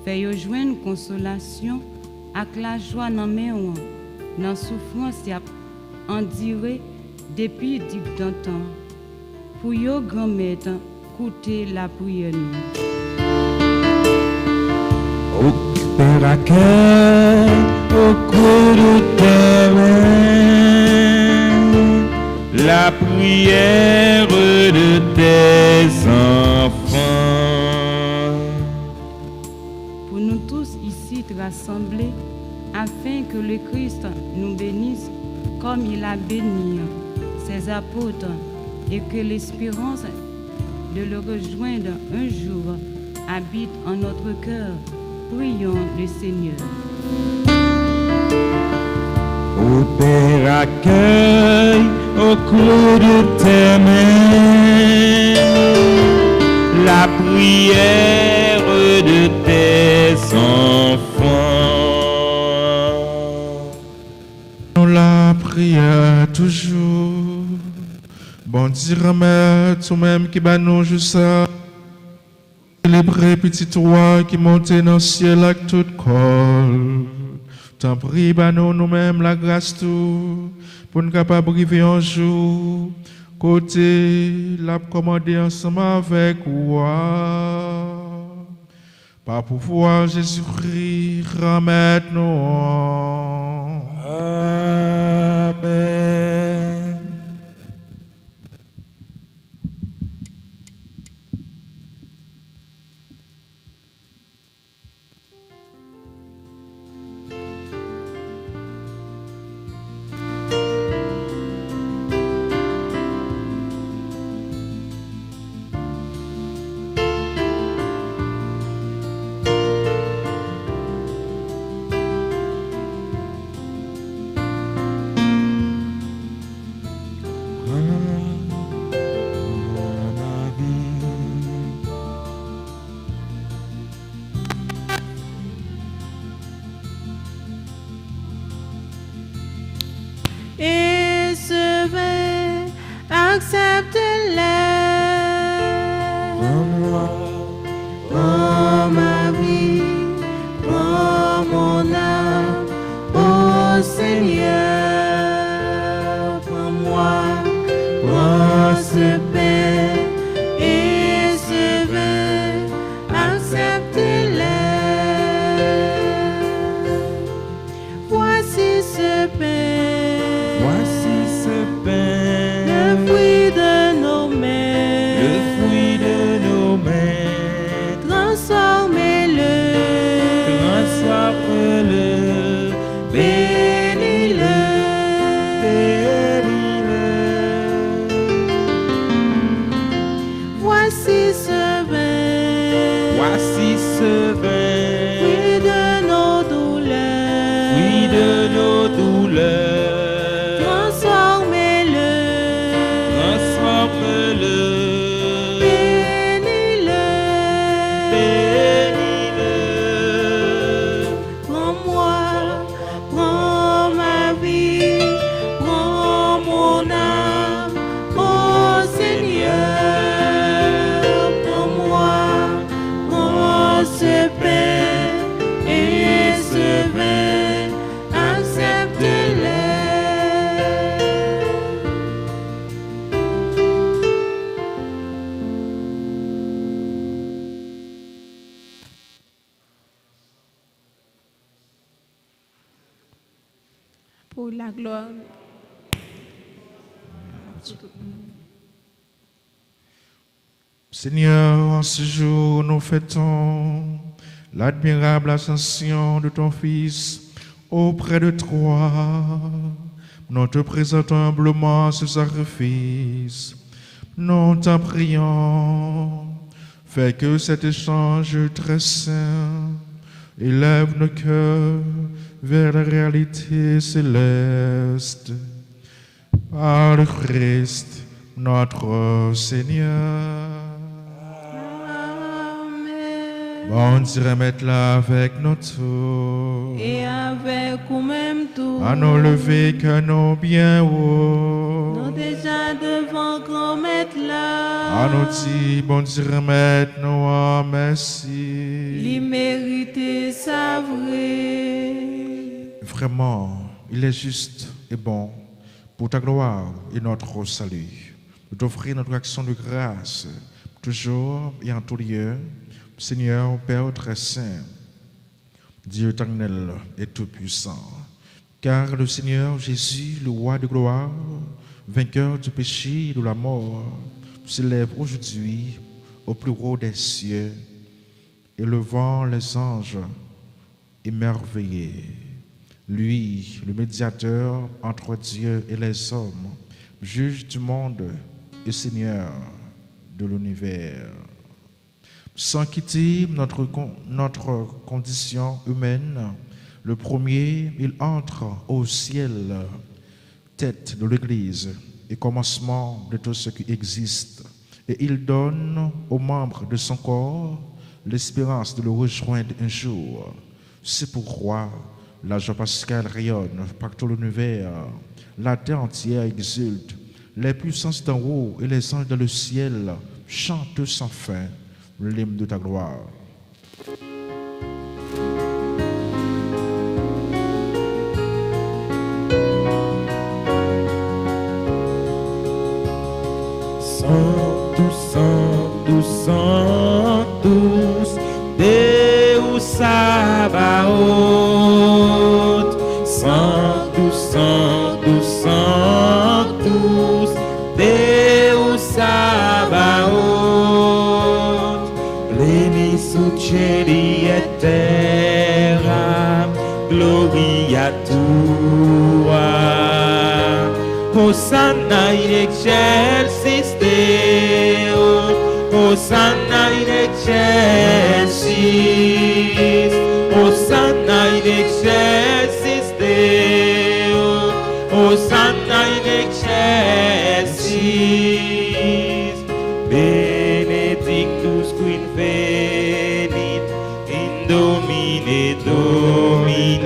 Fais yo joindre consolation avec la joie dans main ou. Dans souffrance y a en dire depuis dit d'antan. Pour yo grand-mère, écoutez la prière nous. Ô Père, accueille au creux de tes mains la prière de tes enfants. Pour nous tous ici rassemblés, afin que le Christ nous bénisse comme il a béni ses apôtres et que l'espérance de le rejoindre un jour habite en notre cœur. Prions le Seigneur. Ô Père, accueille au creux de tes mains la prière de tes enfants. La prière toujours. Bon Dieu, remettre toi-même qui bat nous jusqu'à célébrer petit roi qui montait dans le ciel avec toute col. T'en prie, bah nous-mêmes la grâce tout, pour nous capables arriver un jour, côté la commander ensemble avec toi. Par pouvoir Jésus-Christ, remettre-nous. Amen. Et sauver, accepte-les. Prends-moi, Prends ma vie, prends mon âme, ô Seigneur. Prends-moi, prends ce pain et ce vin, accepte-les. Voici ce pain. voici ce pain, Le fruit de nos mains, le fruit de nos mains. transformez-le, Transforme-le, bénis-le, pour la gloire. Seigneur, en ce jour, nous fêtons l'admirable ascension de ton Fils auprès de toi. Nous te présentons humblement ce sacrifice. Nous t'en prions, fais que cet échange très saint élève nos cœurs vers la réalité céleste. Par le Christ, notre Seigneur. Bon Dieu, remette-la avec nous tous. Et avec nous-mêmes tous. À nous lever que nous bien haut. Nous déjà devant grand maître là. À nous dire, bon Dieu, remette-nous en merci. Il mérite sa vraie. Vraiment, il est juste et bon pour ta gloire et notre salut. Nous t'offrir notre action de grâce, toujours et en tout lieu. Seigneur, Père très saint, Dieu éternel et tout-puissant, car le Seigneur Jésus, le roi de gloire, vainqueur du péché et de la mort, s'élève aujourd'hui au plus haut des cieux, élevant les anges émerveillés. Lui, le médiateur entre Dieu et les hommes, juge du monde et Seigneur de l'univers. Sans quitter notre condition humaine, le premier, il entre au ciel, tête de l'Église et commencement de tout ce qui existe. Et il donne aux membres de son corps l'espérance de le rejoindre un jour. C'est pourquoi la joie pascale rayonne par tout l'univers, la terre entière exulte, les puissances d'en haut et les anges dans le ciel chantent sans fin l'hymne de ta gloire. Sanctus, Sanctus, Sanctus, Deus Sabaoth. Sanctus, Sanctus, Sanctus, Deus Sabaoth. Pleni sub cieli et terra, gloria tua. Hosanna in excelsis Deo, Hosanna in excelsis, Hosanna in excelsis Deo, Hosanna in excelsis. Benedictus qui venit in Domine Domini,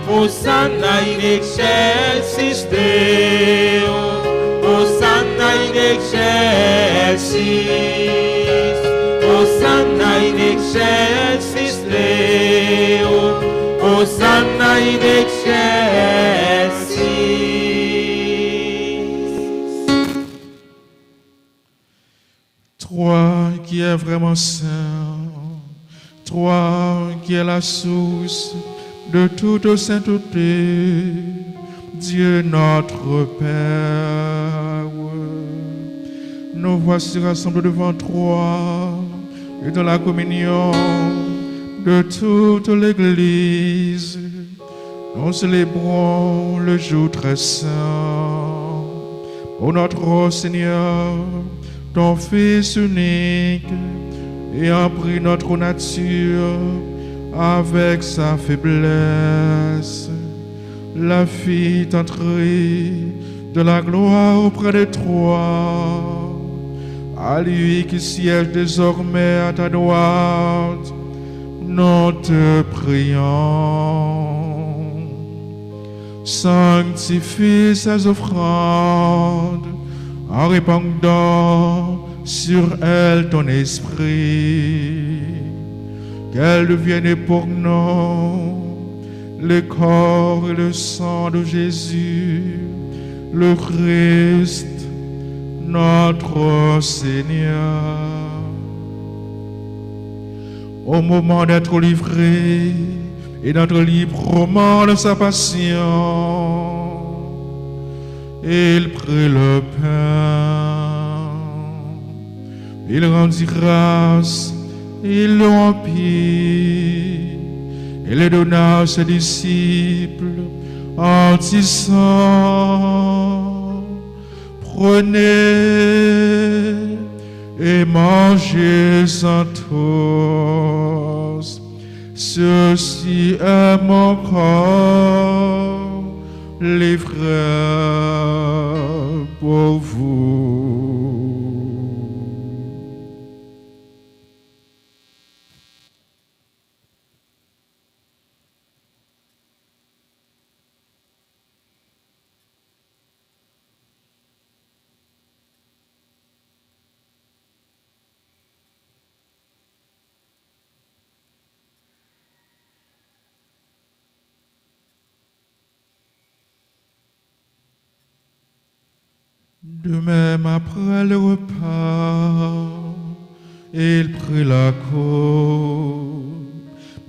Hosanna in excelsis Deo, Hosanna in excelsis, Hosanna in excelsis Deo, Hosanna in excelsis. Toi qui es vraiment saint, toi qui es la source de toute sainteté, Dieu notre Père, nous voici rassemblés devant toi et dans la communion de toute l'Église. Nous célébrons le jour très saint pour notre Seigneur, ton Fils unique, ayant pris notre nature avec sa faiblesse, la fit entrer de la gloire auprès de toi. À lui qui siège désormais à ta droite, nous te prions. Sanctifie ces offrandes en répandant sur elles ton esprit, qu'elles deviennent pour nous le corps et le sang de Jésus, le Christ, notre Seigneur. Au moment d'être livré et notre librement de sa passion. Il prit le pain, il rendit grâce, il le rompit, et le donna à ses disciples en disant: prenez et mangez-en tous, ceci est mon corps livré pour vous. De même, après le repas, il prit la coupe.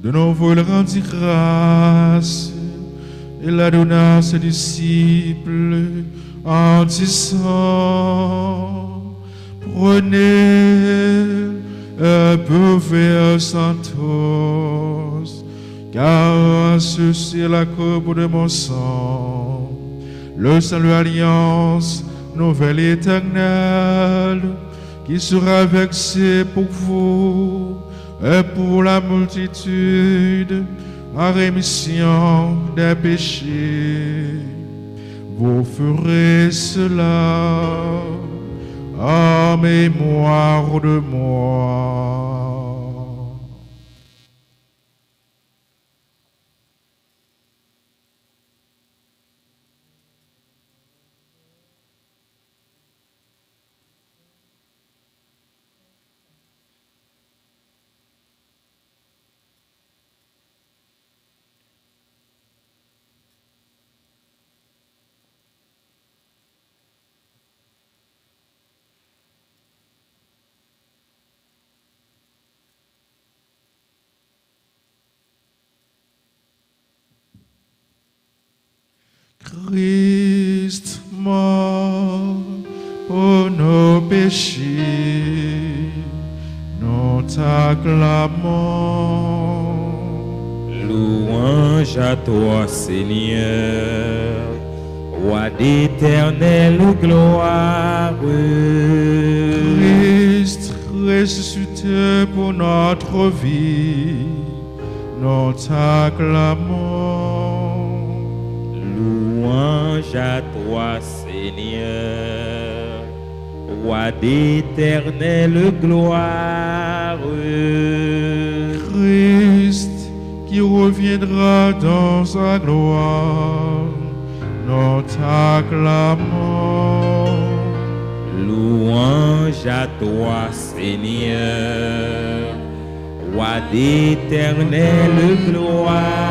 De nouveau, il rendit grâce. Il la donna à ses disciples en disant: prenez et buvez-en tous, car ceci est la coupe de mon sang, le salut alliance nouvelle éternelle, qui sera versée pour vous et pour la multitude en rémission des péchés. Vous ferez cela en mémoire de moi. Christ mort pour nos péchés, nous t'acclamons. Louange à toi, Seigneur, roi d'éternelle gloire. Christ ressuscité pour notre vie, nous t'acclamons. Louange à toi, Seigneur, roi d'éternelle gloire. Christ qui reviendra dans sa gloire, nous t'acclamons. Louange à toi, Seigneur, roi d'éternelle gloire.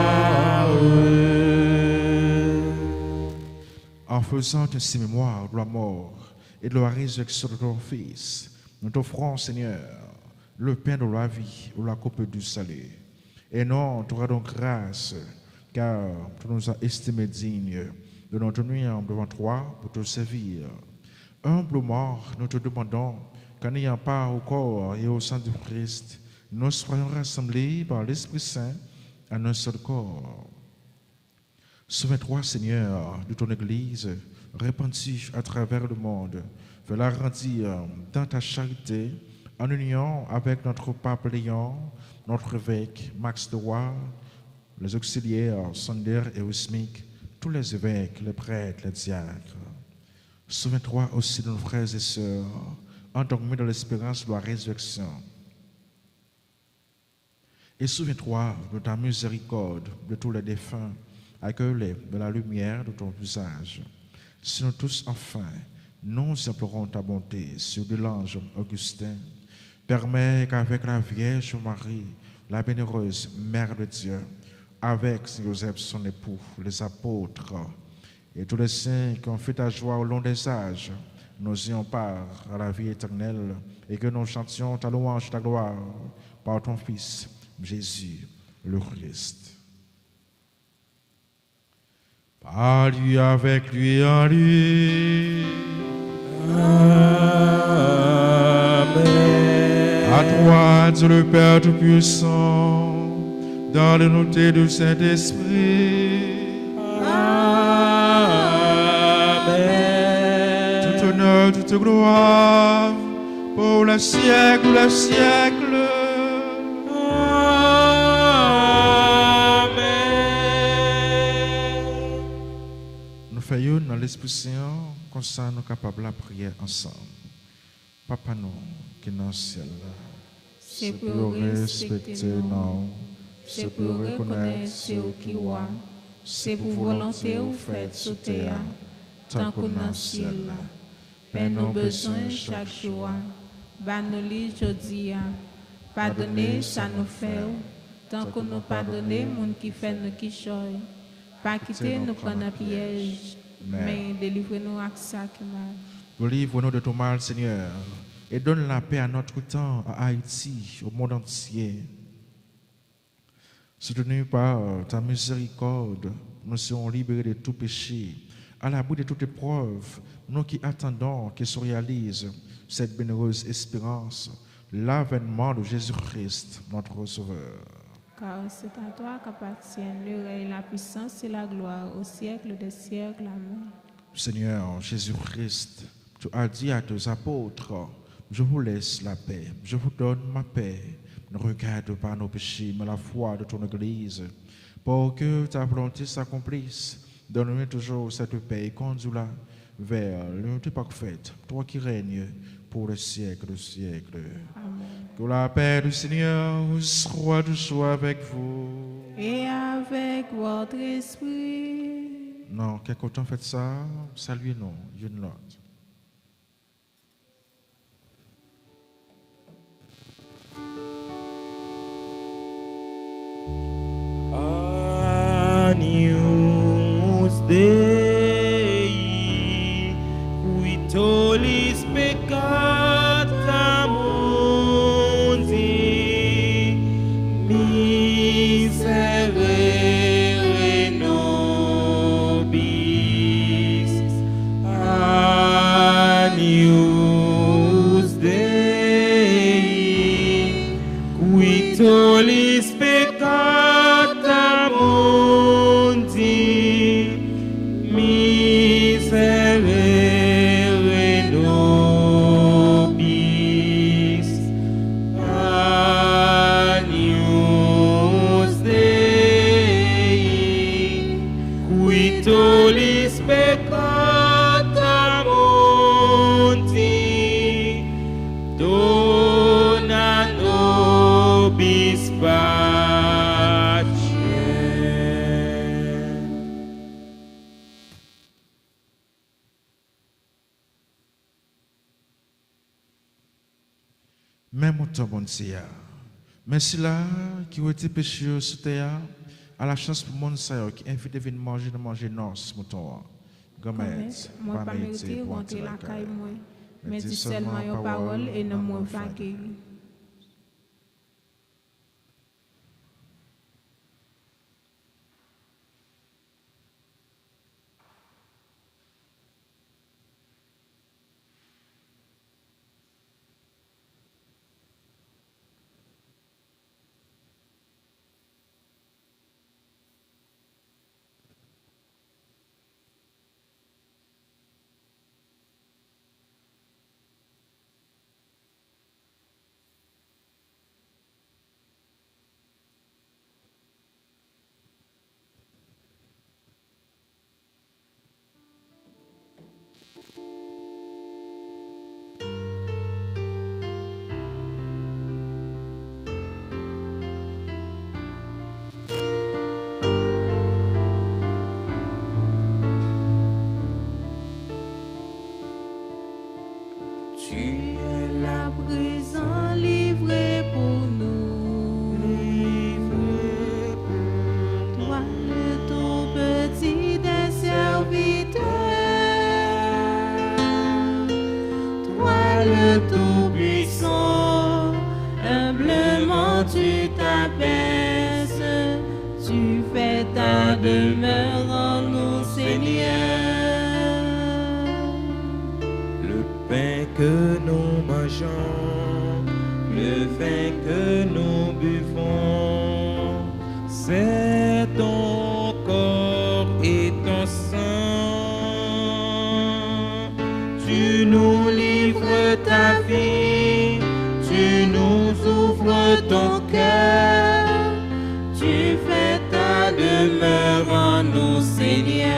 En faisant ainsi mémoire de la mort et de la résurrection de ton Fils, nous t'offrons, Seigneur, le pain de la vie ou la coupe du salut. Et nous te rendons grâce, car tu nous as estimés dignes de nous tenir devant toi pour te servir. Humblement, nous te demandons qu'en ayant part au corps et au sang du Christ, nous soyons rassemblés par l'Esprit Saint en un seul corps. Souviens-toi, Seigneur, de ton Église répandue à travers le monde. Fais-la grandir dans ta charité, en union avec notre pape Léon, notre évêque Max de Roy, les auxiliaires Sander et Usmik, tous les évêques, les prêtres, les diacres. Souviens-toi aussi de nos frères et sœurs, endormis dans l'espérance de la résurrection. Et souviens-toi de ta miséricorde de tous les défunts, accueille-les de la lumière de ton visage. Si nous tous, enfin, nous implorons ta bonté sur de l'ange Augustin, permets qu'avec la Vierge Marie, la bienheureuse Mère de Dieu, avec Saint Joseph son époux, les apôtres et tous les saints qui ont fait ta joie au long des âges, nous ayons part à la vie éternelle et que nous chantions ta louange, ta gloire par ton Fils, Jésus le Christ. à lui, avec lui, en lui. Amen. À toi, Dieu le Père Tout-Puissant, dans l'unité du Saint-Esprit. Amen. Tout honneur, toute gloire, pour le siècle, le siècle. Nous faisons dans l'Esprit Saint, comme ça nous sommes capables de prier ensemble. Papa nous, qui est dans le ciel, c'est pour respecter nous, c'est pour reconnaître ce qui est, c'est pour volonté ou fait sous terre, tant qu'on dans le ciel. Père, nous besoin chaque jour, banoli jodi, pardonnez ça nous fait, tant qu'on nous pardonne, moun qui fait nous qui choy, pas quitter nous prendre un piège, mais délivrez-nous à ça qui mal. Délivre-nous de tout mal, Seigneur, et donne la paix à notre temps, à Haïti, au monde entier. Soutenus par ta miséricorde, nous serons libérés de tout péché, à l'abri de toute épreuve, nous qui attendons que se réalise cette bienheureuse espérance, l'avènement de Jésus-Christ, notre Sauveur. Car c'est à toi qu'appartiennent le règne, la puissance et la gloire au siècle des siècles. Amen. Seigneur Jésus-Christ, tu as dit à tes apôtres, je vous laisse la paix, je vous donne ma paix. Ne regarde pas nos péchés, mais la foi de ton Église. Pour que ta volonté s'accomplisse, donne-nous toujours cette paix et conduis-la vers l'unité parfaite, toi qui règnes pour le siècle des siècles. Amen. Que la paix du Seigneur soit toujours avec vous. Et avec votre esprit. Non, quelque temps faites ça, saluez-nous, une l'autre. Agnus Dei, qui tollis peccata mundi, miserere nobis. Agnus Dei, qui tollis peccata mundi, miserere nobis. Agnus Dei, qui tollis peccata mundi, dona nobis pacem. Même au temps, bon Dieu, merci là qui ont été péchés sous terre, à la chance pour le monde qui invite de venir manger nos moutons. Gomet, moi pas mérité rentrer la caille moi, mais dis seulement une parole et ne moi pas guérir. Tu es là présent, livré pour nous. Livré pour toi, le tout petit des serviteurs. Toi, le tout puissant, humblement tu t'abaisses. Tu fais ta demeure en nous, que nous mangeons, le vin que nous buvons, c'est ton corps et ton sang. Tu nous livres ta vie, tu nous ouvres ton cœur, tu fais ta demeure en nous, Seigneur.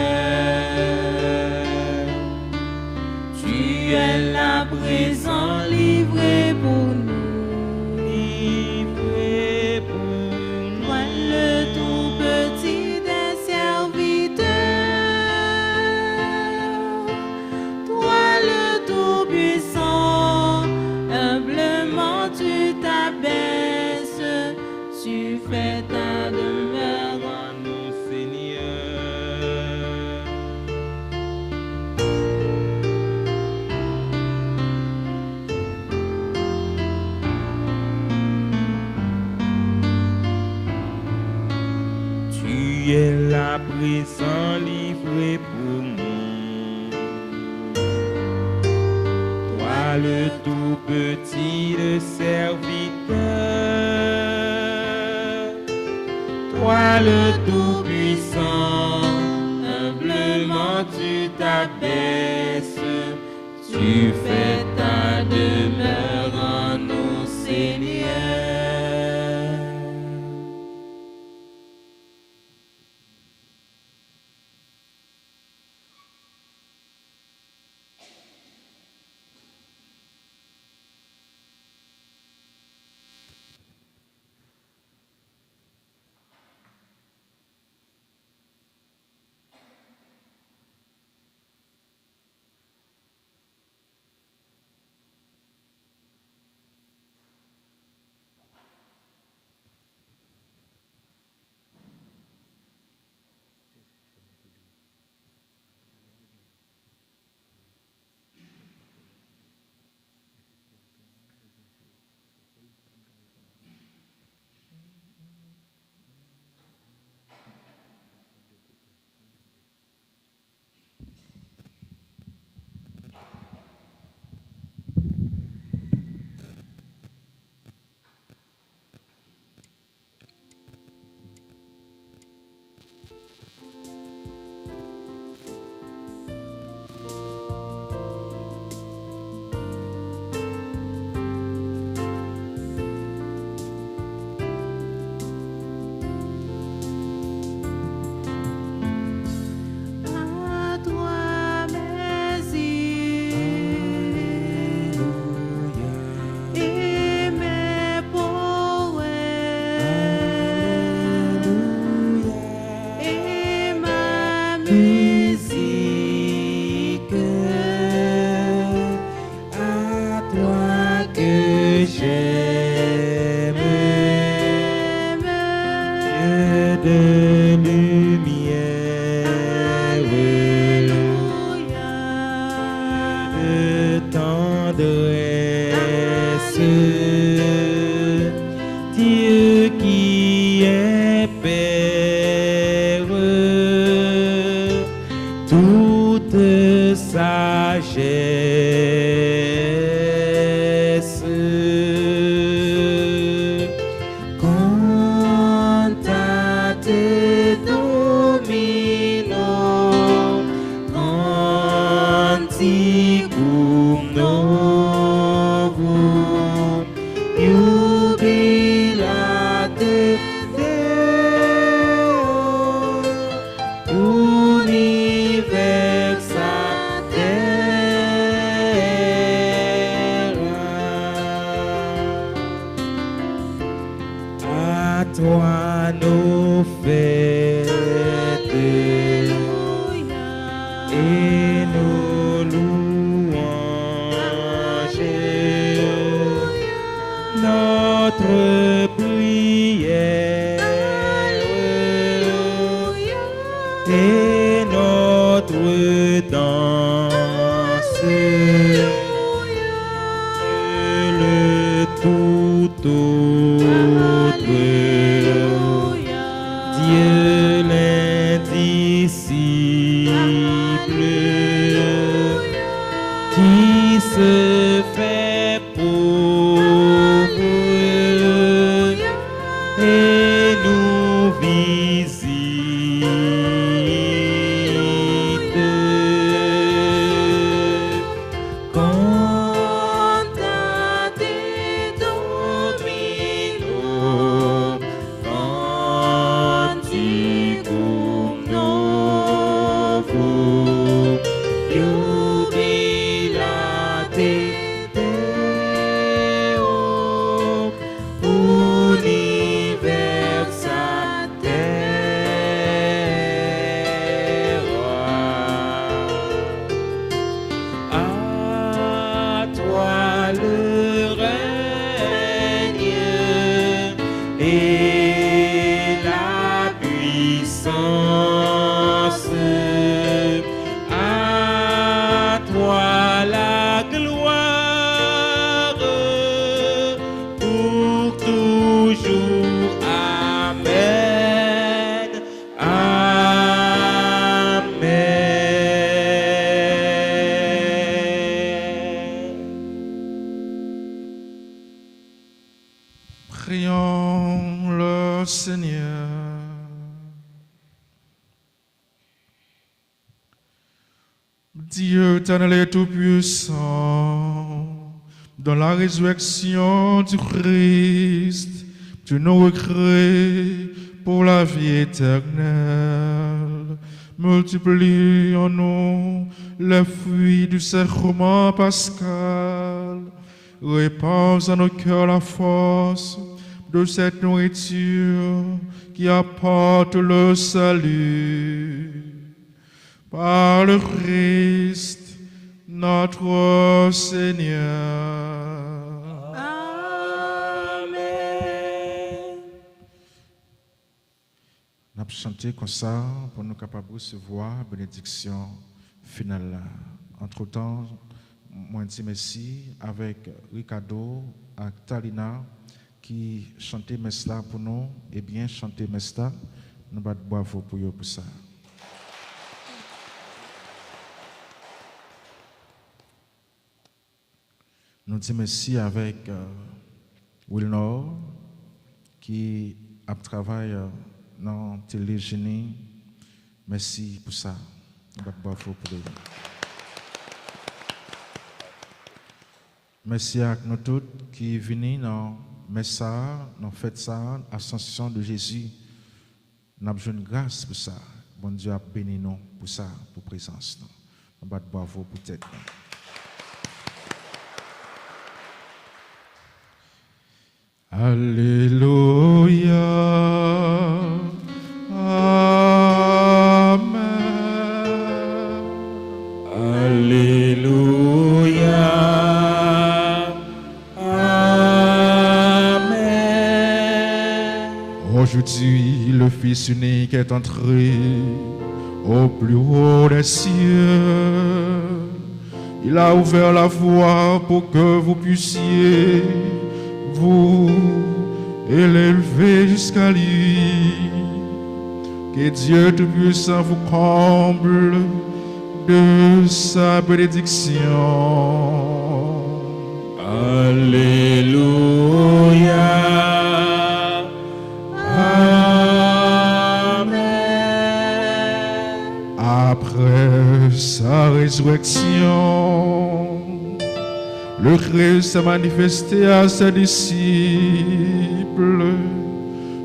Tu es là présent, livré pour nous, livré pour nous. Toi le tout petit des serviteurs, toi le tout puissant, humblement tu t'abaisses, tu fais ta demeure en nous, Seigneur. Tu es là présent, livré pour nous. Toi le tout petit de serviteur, toi le tout puissant, humblement tu t'abaisses, tu fais ta demeure en nous, Seigneur. Dieu qui est Père, toute sagesse, cantate Domino, canticum novum, jubilate Deo, universa terra. À toi nos fêtes et nos louanges, notre prière et notre danse, le tout autre, Dieu l'indicible, qui se Prions le Seigneur. Dieu éternel et tout-puissant, dans la résurrection du Christ, tu nous recrées pour la vie éternelle. Multiplie en nous les fruits du sacrement pascal. Répands en nos cœurs la force de cette nourriture qui apporte le salut. Par le Christ, notre Seigneur. Amen. Nous avons chanté comme ça pour nous capables de recevoir la bénédiction finale. Entre-temps, moi je dis merci avec Ricardo et Talina qui chantaient Mesla pour nous et bien chanté Mesla. Nous battons bravo pour eux pour ça. Nous disons merci avec Wilnor qui a travaillé dans Télégénie. Merci pour ça. Nous battons bravo pour eux. Merci à nous tous qui venus dans Messa, dans fête ça, Ascension de Jésus. Nous avons besoin de grâce pour ça. Bon Dieu a béni nous pour ça, pour présence. Nous battons bravo pour tête. Alléluia. Amen. Alléluia. Aujourd'hui, le Fils unique est entré au plus haut des cieux. Il a ouvert la voie pour que vous puissiez vous élever jusqu'à lui. Que Dieu Tout-Puissant vous comble de sa bénédiction. Alléluia. Après sa résurrection, le Christ s'est manifesté à ses disciples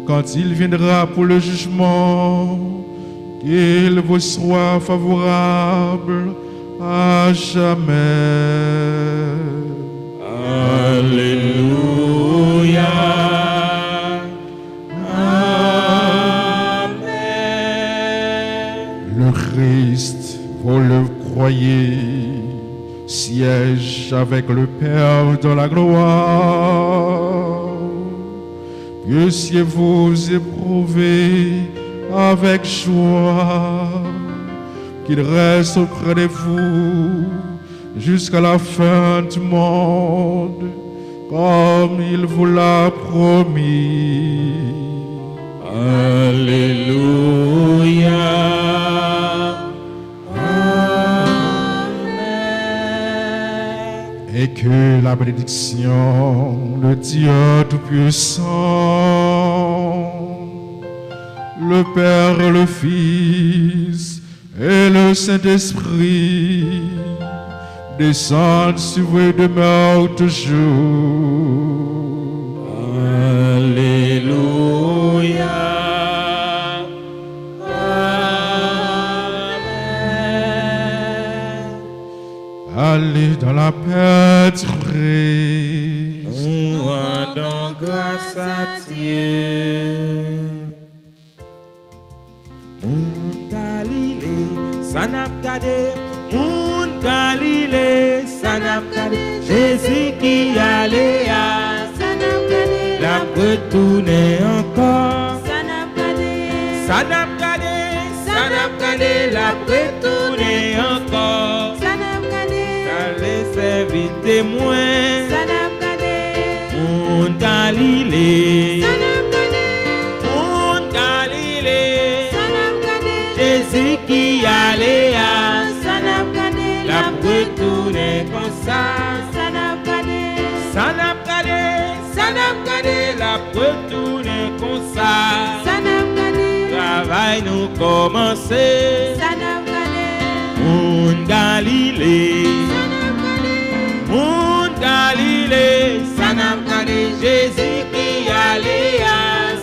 quand il viendra pour le jugement, qu'il vous soit favorable à jamais. Alléluia. Le Christ, vous le croyez, siège avec le Père dans la gloire. Puissiez-vous éprouver avec joie qu'il reste auprès de vous jusqu'à la fin du monde, comme il vous l'a promis. Alléluia. Et que la bénédiction de Dieu Tout-Puissant, le le Père, le Fils et le Saint-Esprit descendent sur vous et demeurent toujours. Alléluia. Allez dans la paix du Christ. Nous rendons grâce à Dieu. Moun Galilée, ça n'a pas gardé. Moun Galilée, ça n'a pas gardé. Jésus qui allait à, ça n'a pas gardé. La retourner encore. Ça n'a pas gardé. Ça n'a pas gardé. Ça n'a pas gardé. La retourner encore. Ça n'a pas gardé. Ça les servir témoins. Ça n'a pas gardé. Moun Galilée. Ça n'a pas gardé. Moun Galilée. Ça n'a pas gardé. Jésus qui allait à, ça n'a pas gardé. La retourner comme ça. Ça n'a pas gardé. Ça n'a pas gardé. Ça n'a pas gardé. La retourner comme ça. Ça n'a pas gardé. Travail nous commencer. Ça n'a pas gardé. Moun Galilée. Ça n'a pas gardé. Moun Galilée. Ça n'a pas gardé. Jésus qui allait à,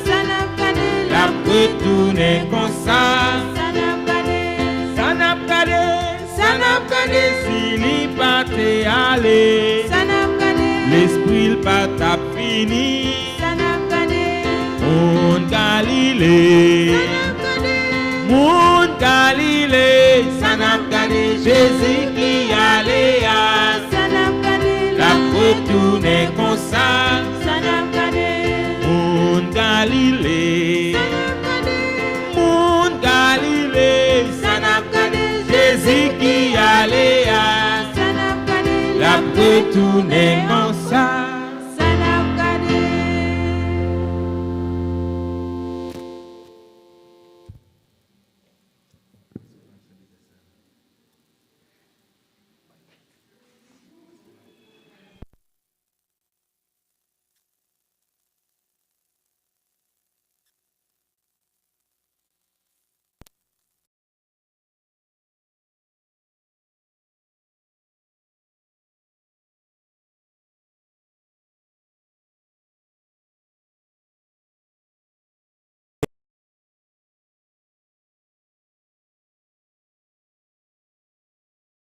ça n'a pas gardé. La retourner comme ça. Ça n'a pas gardé. Ça n'a pas gardé. Ça n'a pas gardé. S'il y partait aller. Ça n'a pas gardé. L'esprit il pas t'a fini. Ça n'a pas gardé. Moun Galilée. Ça n'a pas gardé. Moun Galilée. Ça n'a pas gardé. Jésus qui allait à, ça n'a pas gardé. La retourner comme ça. Ça n'a pas gardé. Moun Galilée. Ça n'a pas gardé. Moun Galilée. Ça n'a pas gardé. Jésus qui allait à, ça n'a pas gardé. La retourner comme ça.